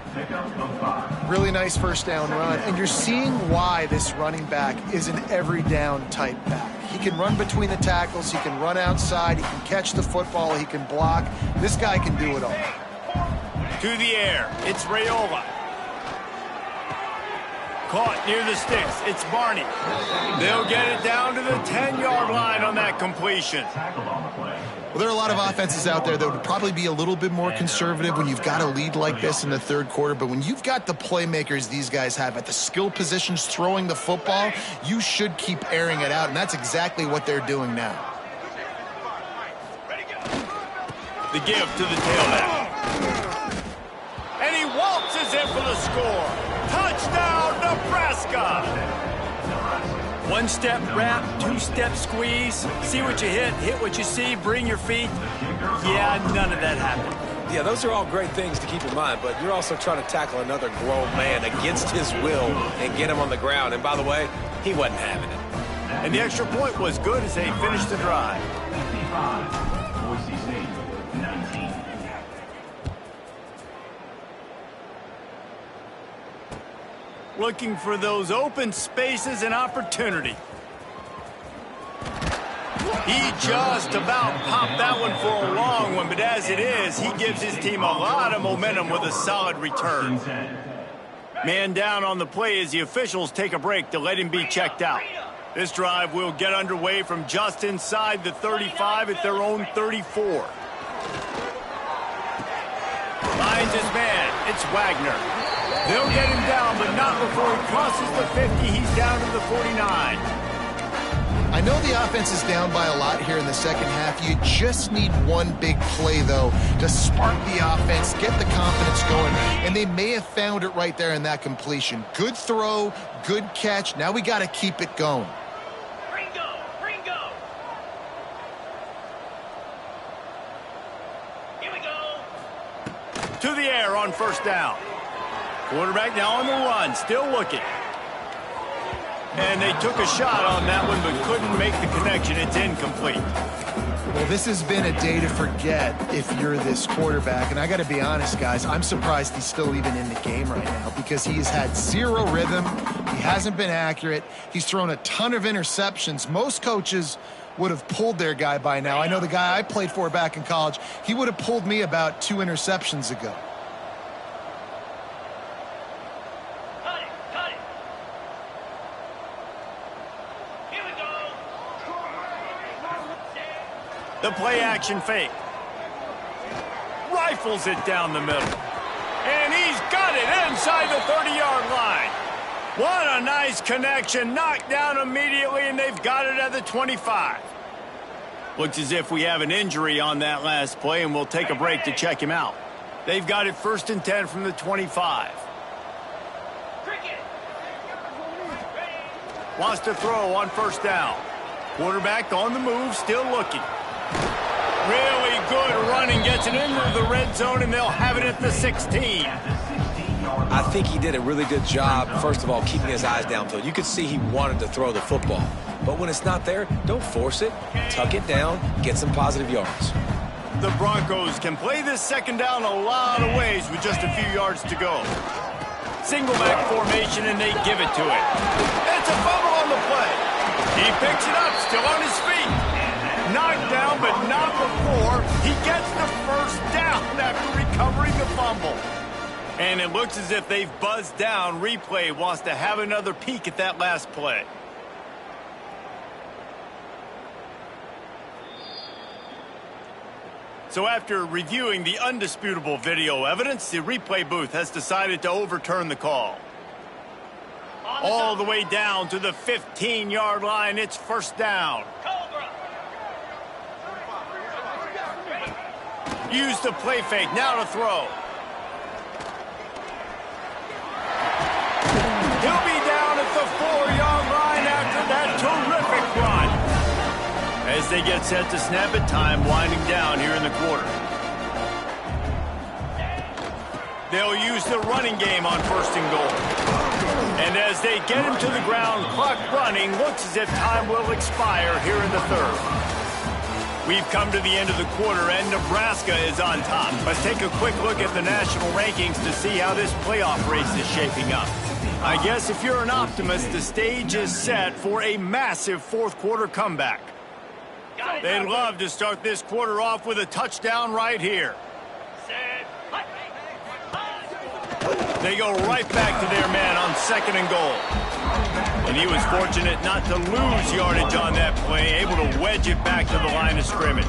Really nice first down run, and you're seeing why this running back is an every down type back. He can run between the tackles, he can run outside, he can catch the football, he can block. This guy can do it all. To the air, it's Raiola. Caught near the sticks, it's Barney. They'll get it down to the 10-yard line on that completion. Well, there are a lot of offenses out there that would probably be a little bit more conservative when you've got a lead like this in the 3rd quarter. But when you've got the playmakers these guys have at the skill positions throwing the football, you should keep airing it out. And that's exactly what they're doing now. The give to the tailback. And he waltzes in for the score. Touchdown, Nebraska! 1-step wrap, 2-step squeeze. See what you hit what you see, bring your feet. Yeah, none of that happened. Yeah, those are all great things to keep in mind, but you're also trying to tackle another grown man against his will and get him on the ground. And by the way, he wasn't having it. And the extra point was good as they finished the drive. 55, Boise State, 19. Looking for those open spaces and opportunity. He just about popped that one for a long one, but as it is, he gives his team a lot of momentum with a solid return. Man down on the play as the officials take a break to let him be checked out. This drive will get underway from just inside the 35 at their own 34. Finds his man. It's Wagner. They'll get him down, but not before he crosses the 50. He's down to the 49. I know the offense is down by a lot here in the 2nd half. You just need one big play, though, to spark the offense, get the confidence going, and they may have found it right there in that completion. Good throw, good catch. Now we got to keep it going. Here we go. To the air on first down. Quarterback now on the run, still looking. And they took a shot on that one, but couldn't make the connection. It's incomplete. Well, this has been a day to forget if you're this quarterback. And I got to be honest, guys, I'm surprised he's still even in the game right now because he has had 0 rhythm. He hasn't been accurate. He's thrown a ton of interceptions. Most coaches would have pulled their guy by now. I know the guy I played for back in college, he would have pulled me about 2 interceptions ago. The play action fake. Rifles it down the middle. And he's got it inside the 30-yard line. What a nice connection. Knocked down immediately, and they've got it at the 25. Looks as if we have an injury on that last play, and we'll take a break to check him out. They've got it 1st and 10 from the 25. Wants to throw on first down. Quarterback on the move, still looking. Really good running, gets it into the red zone, and they'll have it at the 16. I think he did a really good job, first of all, keeping his eyes downfield. You could see he wanted to throw the football. But when it's not there, don't force it. Tuck it down, get some positive yards. The Broncos can play this second down a lot of ways with just a few yards to go. Single back formation, and they give it to him. It's a fumble on the play. He picks it up, still on his feet. Knocked down, but not before he gets the first down after recovering the fumble. And it looks as if they've buzzed down. Replay wants to have another peek at that last play. So after reviewing the undisputable video evidence, the replay booth has decided to overturn the call. All the way down to the 15-yard line, it's first down. Use the play fake, now to throw. He'll be down at the 4-yard line after that terrific run. As they get set to snap it, time winding down here in the quarter. They'll use the running game on first and goal. And as they get him to the ground, clock running, looks as if time will expire here in the third. We've come to the end of the quarter, and Nebraska is on top. Let's take a quick look at the national rankings to see how this playoff race is shaping up. I guess if you're an optimist, the stage is set for a massive fourth-quarter comeback. They'd love to start this quarter off with a touchdown right here. They go right back to their man on second and goal. And he was fortunate not to lose yardage on that play, able to wedge it back to the line of scrimmage.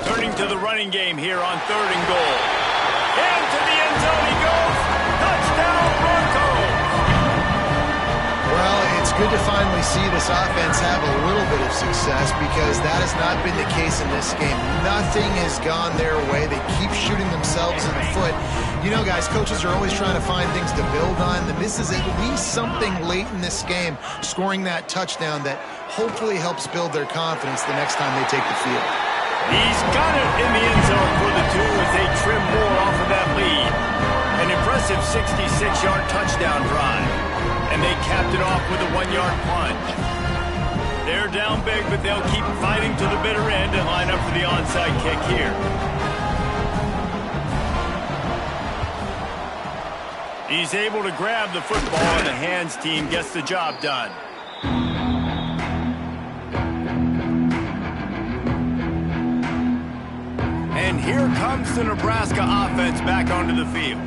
Turning to the running game here on third and goal. Into the end zone he goes. Touchdown, Broncos! Well, it's good to finally see this offense have a little bit of success because that has not been the case in this game. Nothing has gone their way. They keep shooting themselves in the foot. You know, guys, coaches are always trying to find things to build on. And this is at least something late in this game, scoring that touchdown that hopefully helps build their confidence the next time they take the field. He's got it in the end zone for the two as they trim more off of that lead. An impressive 66-yard touchdown drive. And they capped it off with a 1-yard plunge. They're down big, but they'll keep fighting to the bitter end and line up for the onside kick here. He's able to grab the football, and the hands team gets the job done. And here comes the Nebraska offense back onto the field.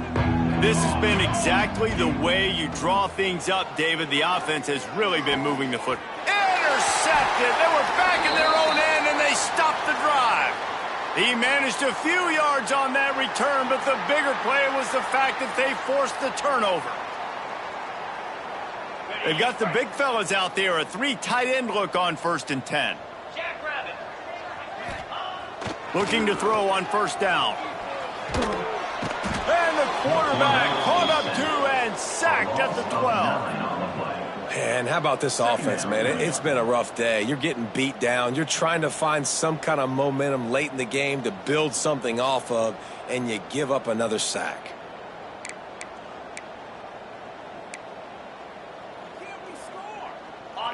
This has been exactly the way you draw things up, David. The offense has really been moving the foot. Intercepted. They were back in their own end, and they stopped the drive. He managed a few yards on that return, but the bigger play was the fact that they forced the turnover. They've got the big fellas out there, a 3 tight end look on 1st and 10. Looking to throw on first down. And the quarterback caught up to and sacked at the 12. And how about this offense, man? It's been a rough day. You're getting beat down. You're trying to find some kind of momentum late in the game to build something off of, and you give up another sack.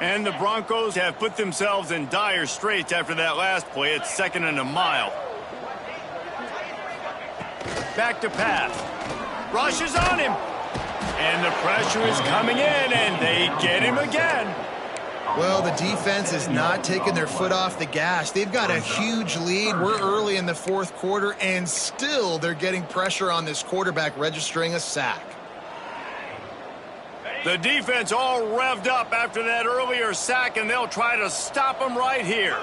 And the Broncos have put themselves in dire straits after that last play. It's 2nd and a mile. Back to pass. Rush is on him. And the pressure is coming in, and they get him again. Well, the defense is not taking their foot off the gas. They've got a huge lead. We're early in the fourth quarter, and still they're getting pressure on this quarterback, registering a sack. The defense all revved up after that earlier sack, and they'll try to stop him right here.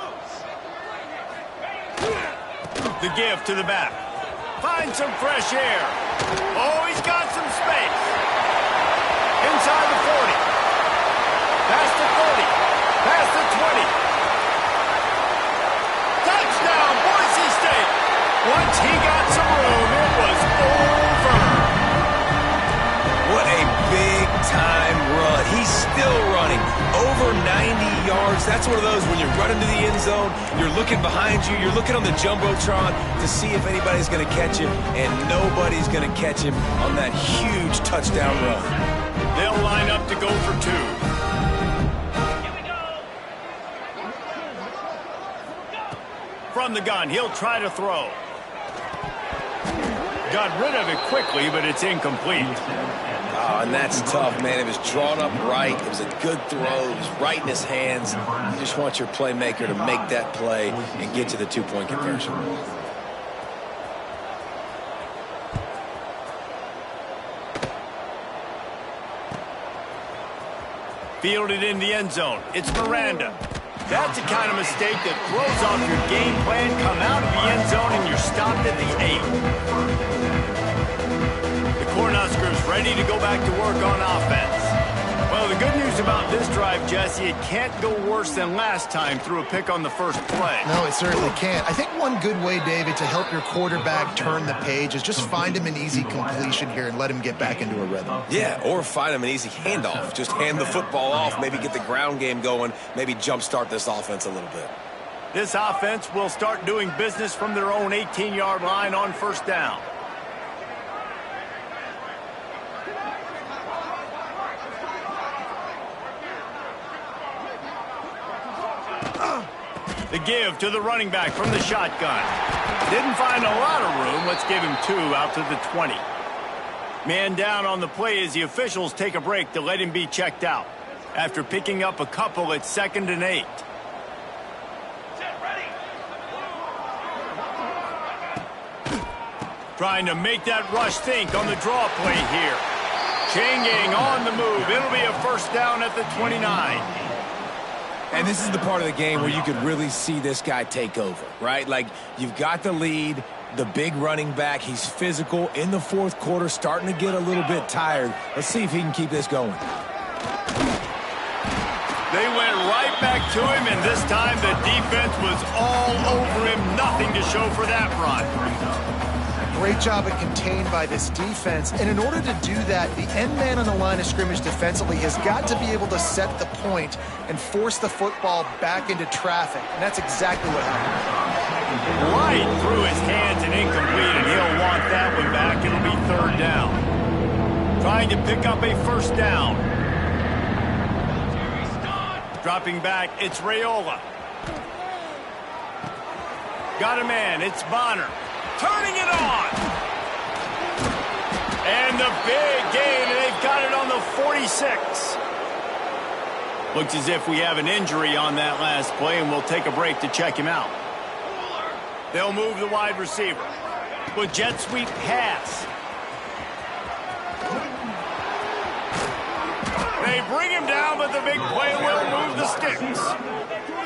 The give to the back. Find some fresh air. Oh, he's got some space. Inside the 40. Past the 30. Past the 20. Touchdown, Boise State. Once he got some room, it was over. What a big-time run. He's still running over over 90 yards. That's one of those when you're running to the end zone, you're looking behind you, you're looking on the Jumbotron to see if anybody's going to catch him, and nobody's going to catch him on that huge touchdown run. They'll line up to go for 2. From the gun, he'll try to throw. Got rid of it quickly, but it's incomplete. Oh, and that's tough, man. It was drawn up right. It was a good throw. It was right in his hands. You just want your playmaker to make that play and get to the 2-point conversion. Fielded in the end zone. It's Miranda. That's the kind of mistake that throws off your game plan. Come out of the end zone and you're stopped at the 8. The Cornhuskers ready to go back to work on offense. Well, the good news about this drive, Jesse, it can't go worse than last time through a pick on the first play. No, it certainly can't. I think one good way, David, to help your quarterback turn the page is just find him an easy completion here and let him get back into a rhythm. Yeah, or find him an easy handoff. Just hand the football off, maybe get the ground game going, maybe jumpstart this offense a little bit. This offense will start doing business from their own 18-yard line on first down. The give to the running back from the shotgun. Didn't find a lot of room. Let's give him 2 out to the 20. Man down on the play as the officials take a break to let him be checked out. After picking up a couple at 2nd and 8. Trying to make that rush think on the draw play here. Chain gang on the move. It'll be a first down at the 29. And this is the part of the game where you could really see this guy take over, right? Like, you've got the lead, the big running back. He's physical in the fourth quarter, starting to get a little bit tired. Let's see if he can keep this going. They went right back to him, and this time the defense was all over him. Nothing to show for that run. Great job at contained by this defense. And in order to do that, the end man on the line of scrimmage defensively has got to be able to set the point and force the football back into traffic. And that's exactly what happened. Right through his hands and incomplete, and he'll want that one back. It'll be 3rd down. Trying to pick up a first down. Dropping back, it's Raiola. Got a man, it's Bonner. Turning it on. And the big gain, and they've got it on the 46. Looks as if we have an injury on that last play, and we'll take a break to check him out. They'll move the wide receiver. With jet sweep pass. They bring him down, but the big play will move the sticks.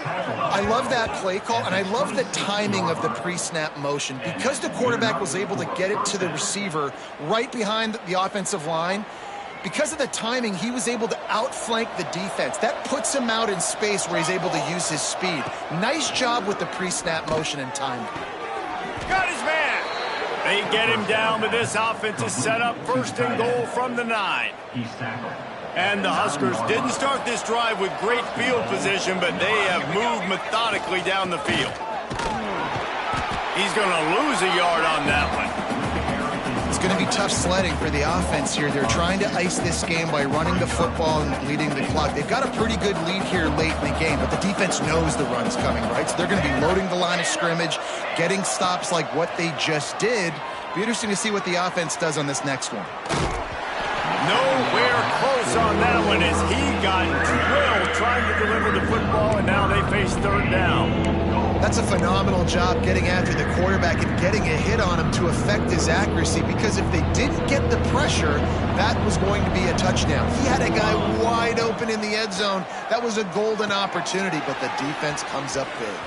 I love that play call, and I love the timing of the pre-snap motion. Because the quarterback was able to get it to the receiver right behind the offensive line, because of the timing, he was able to outflank the defense. That puts him out in space where he's able to use his speed. Nice job with the pre-snap motion and timing. Got his man. They get him down, but this offense is set up 1st and goal from the 9. And the Huskers didn't start this drive with great field position, but they have moved methodically down the field. He's going to lose a yard on that one. It's going to be tough sledding for the offense here. They're trying to ice this game by running the football and leading the clock. They've got a pretty good lead here late in the game, but the defense knows the run's coming, right? So they're going to be loading the line of scrimmage, getting stops like what they just did. Be interesting to see what the offense does on this next one. Nowhere close on that one as he got drilled trying to deliver the football, and now they face 3rd down. That's a phenomenal job getting after the quarterback and getting a hit on him to affect his accuracy, because if they didn't get the pressure, that was going to be a touchdown. He had a guy wide open in the end zone. That was a golden opportunity, but the defense comes up big.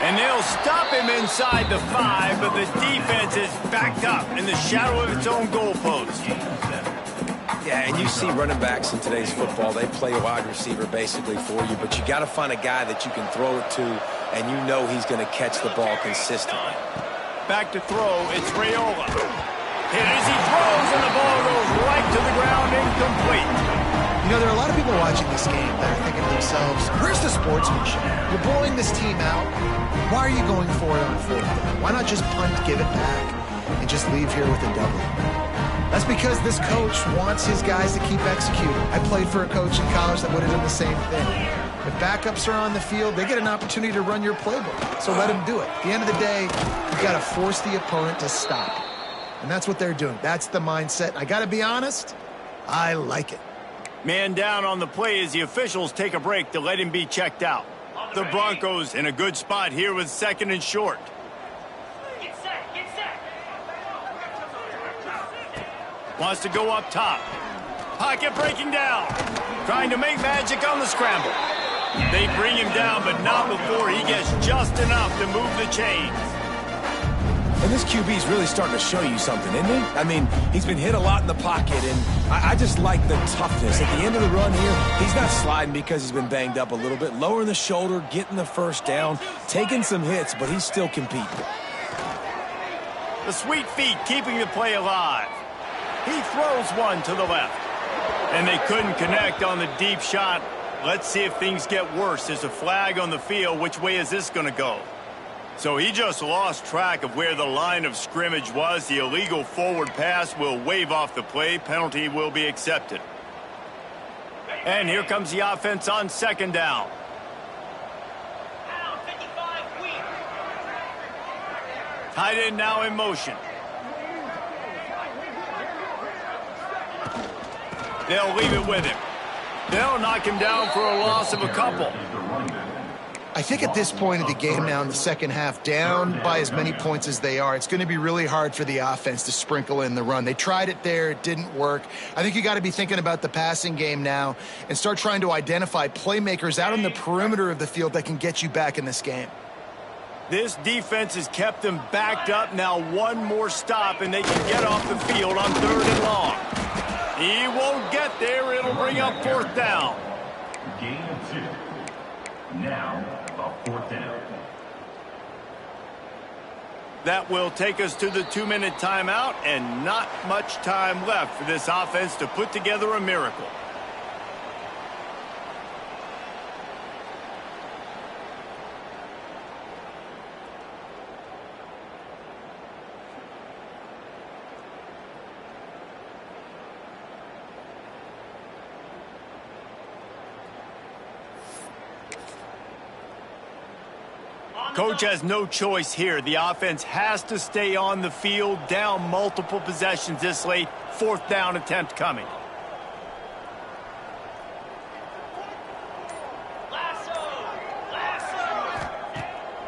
And they'll stop him inside the 5, but the defense is backed up in the shadow of its own goalpost. Yeah, and you see running backs in today's football, they play a wide receiver basically for you, but you got to find a guy that you can throw it to, and you know he's going to catch the ball consistently. Back to throw, it's Raiola. Hit as he throws, and the ball goes right to the ground, incomplete. You know, there are a lot of people watching this game that are thinking to themselves, where's the sportsmanship? You're blowing this team out. Why are you going for it on fourth down? Why not just punt, give it back, and just leave here with a W? That's because this coach wants his guys to keep executing. I played for a coach in college that would have done the same thing. If backups are on the field, they get an opportunity to run your playbook. So let them do it. At the end of the day, you've got to force the opponent to stop. And that's what they're doing. That's the mindset. I got to be honest, I like it. Man down on the play as the officials take a break to let him be checked out. The Broncos in a good spot here with 2nd and short. Get set, get set. Wants to go up top. Pocket breaking down. Trying to make magic on the scramble. They bring him down, but not before he gets just enough to move the chains. And this QB's really starting to show you something, isn't he? I mean, he's been hit a lot in the pocket, and I just like the toughness. At the end of the run here, he's not sliding because he's been banged up a little bit. Lowering the shoulder, getting the first down, taking some hits, but he's still competing. The sweet feet keeping the play alive. He throws one to the left. And they couldn't connect on the deep shot. Let's see if things get worse. There's a flag on the field. Which way is this going to go? So he just lost track of where the line of scrimmage was. The illegal forward pass will wave off the play. Penalty will be accepted. And here comes the offense on 2nd down. Down 55 weak. Tight end now in motion. They'll leave it with him. They'll knock him down for a loss of a couple. I think at this point of the game now in the second half, down by as many points as they are, it's going to be really hard for the offense to sprinkle in the run. They tried it there. It didn't work. I think you got to be thinking about the passing game now and start trying to identify playmakers out on the perimeter of the field that can get you back in this game. This defense has kept them backed up. Now one more stop, and they can get off the field on 3rd and long. He won't get there. It'll bring up 4th down. Gain of 2. Now, a 4th down. That will take us to the 2-minute timeout, and not much time left for this offense to put together a miracle. Coach has no choice here. The offense has to stay on the field, down multiple possessions this late. 4th down attempt coming.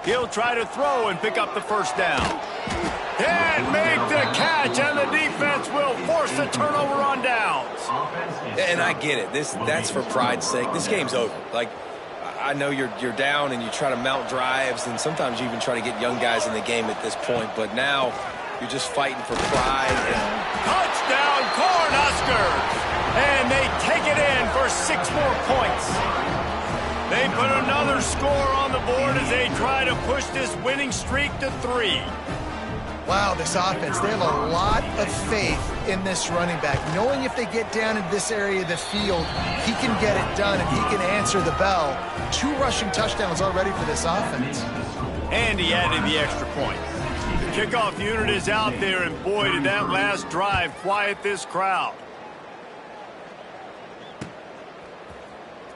He'll try to throw and pick up the 1st down. And make the catch, and the defense will force a turnover on downs. And I get it. That's for pride's sake. This game's over. Like, I know you're down and you try to mount drives, and sometimes you even try to get young guys in the game at this point. But now you're just fighting for pride. Touchdown, Cornhuskers! And they take it in for 6 more points. They put another score on the board as they try to push this winning streak to 3. Wow, this offense, they have a lot of faith in this running back, knowing if they get down in this area of the field, he can get it done and he can answer the bell. 2 rushing touchdowns already for this offense. And he added the extra point. The kickoff unit is out there, and boy, did that last drive quiet this crowd.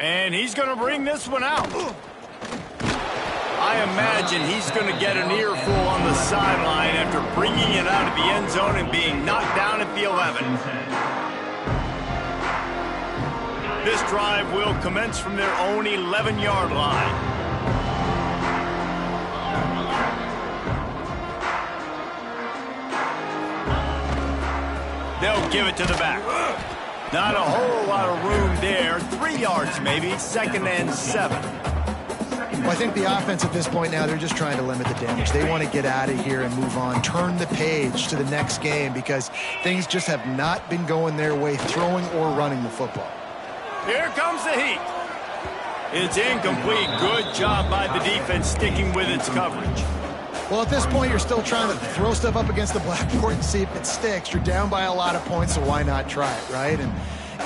And he's going to bring this one out. I imagine he's going to get an earful on the sideline after bringing it out of the end zone and being knocked down at the 11. This drive will commence from their own 11-yard line. They'll give it to the back. Not a whole lot of room there. 3 yards maybe, 2nd and 7. Well, I think the offense at this point now, they're just trying to limit the damage. They want to get out of here and move on, turn the page to the next game because things just have not been going their way, throwing or running the football. Here comes the heat. It's incomplete. Good job by the defense sticking with its coverage. Well, at this point, you're still trying to throw stuff up against the blackboard and see if it sticks. You're down by a lot of points, so why not try it, right? And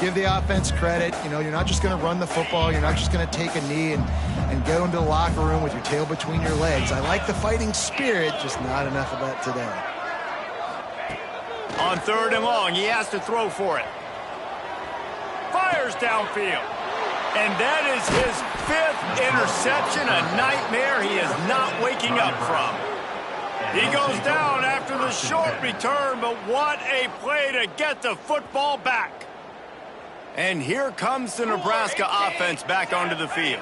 give the offense credit. You know, you're not just going to run the football. You're not just going to take a knee and go into the locker room with your tail between your legs. I like the fighting spirit, just not enough of that today. On 3rd and long, he has to throw for it. Fires downfield. And that is his 5th interception, a nightmare he is not waking up from. He goes down after the short return, but what a play to get the football back. And here comes the Nebraska offense back onto the field.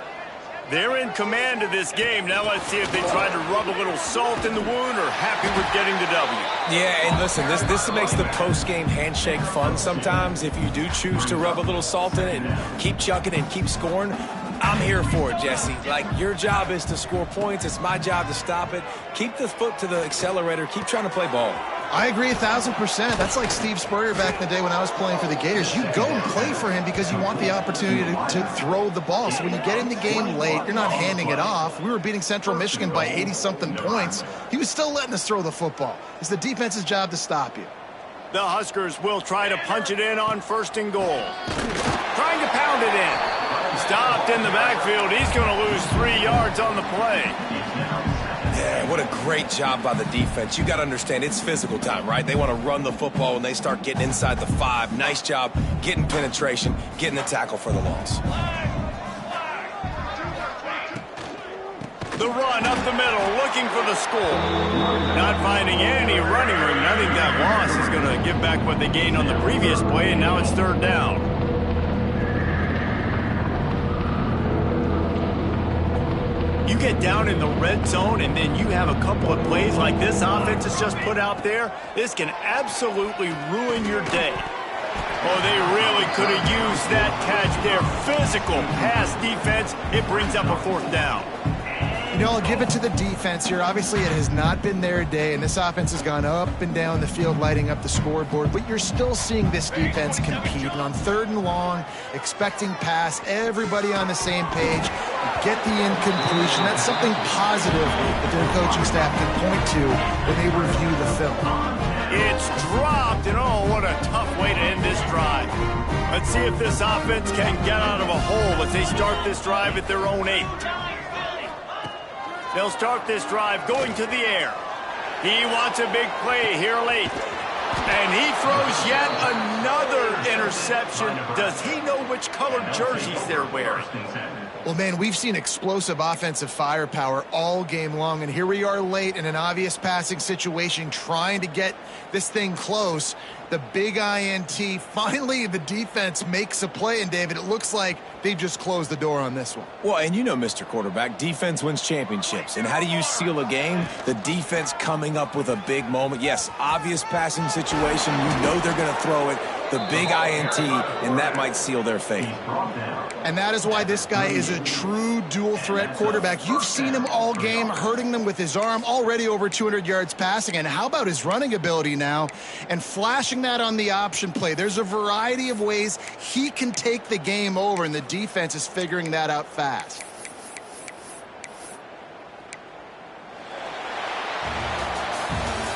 They're in command of this game. Now let's see if they try to rub a little salt in the wound or happy with getting the W. Yeah, and listen, this makes the post-game handshake fun sometimes. If you do choose to rub a little salt in it and keep chucking and keep scoring, I'm here for it, Jesse. Like, your job is to score points. It's my job to stop it. Keep the foot to the accelerator. Keep trying to play ball. I agree 1,000%. That's like Steve Spurrier back in the day when I was playing for the Gators. You go and play for him because you want the opportunity to throw the ball. So when you get in the game late, you're not handing it off. We were beating Central Michigan by 80-something points. He was still letting us throw the football. It's the defense's job to stop you. The Huskers will try to punch it in on 1st and goal. Trying to pound it in. Stopped in the backfield. He's going to lose 3 yards on the play. Yeah, what a great job by the defense. You got to understand, it's physical time, right? They want to run the football when they start getting inside the 5. Nice job getting penetration, getting the tackle for the loss. The run up the middle, looking for the score. Not finding any running room. I think that loss is going to give back what they gained on the previous play, and now it's 3rd down. You get down in the red zone and then you have a couple of plays like this offense has just put out there, this can absolutely ruin your day. Oh, they really could have used that catch there. Physical pass defense. It brings up a 4th down. You know, I'll give it to the defense here. Obviously, it has not been their day, and this offense has gone up and down the field, lighting up the scoreboard, but you're still seeing this defense compete. And on 3rd and long, expecting pass, everybody on the same page, get the incompletion. That's something positive that their coaching staff can point to when they review the film. It's dropped, and oh, what a tough way to end this drive. Let's see if this offense can get out of a hole as they start this drive at their own 8. They'll start this drive going to the air. He wants a big play here late. And he throws yet another interception. Does he know which colored jerseys they're wearing? Well, man, we've seen explosive offensive firepower all game long, and here we are late in an obvious passing situation trying to get this thing close. The big INT. Finally, the defense makes a play, and David, it looks like they've just closed the door on this one. Well, and you know, Mr. Quarterback, defense wins championships. And how do you seal a game? The defense coming up with a big moment. Yes, obvious passing situation. You know they're going to throw it. The big INT, and that might seal their fate. And that is why this guy is a true dual-threat quarterback. You've seen him all game, hurting them with his arm, already over 200 yards passing. And how about his running ability now? And flashing that on the option play. There's a variety of ways he can take the game over, and the defense is figuring that out fast.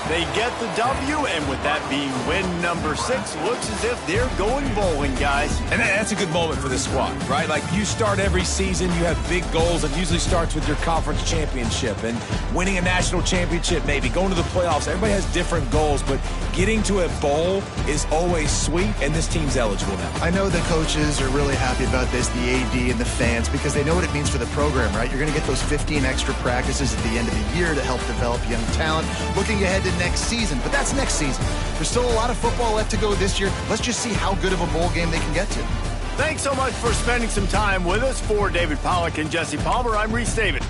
They get the W, and with that being win number 6, looks as if they're going bowling, guys. And that's a good moment for this squad, right? Like, you start every season, you have big goals. It usually starts with your conference championship and winning a national championship, maybe going to the playoffs. Everybody has different goals, but getting to a bowl is always sweet, and this team's eligible now. I know the coaches are really happy about this, the AD and the fans, because they know what it means for the program, right? You're going to get those 15 extra practices at the end of the year to help develop young talent. Looking ahead to next season, but that's next season. There's still a lot of football left to go this year. Let's just see how good of a bowl game they can get to. Thanks so much for spending some time with us. For David Pollack and Jesse Palmer, I'm Reese David.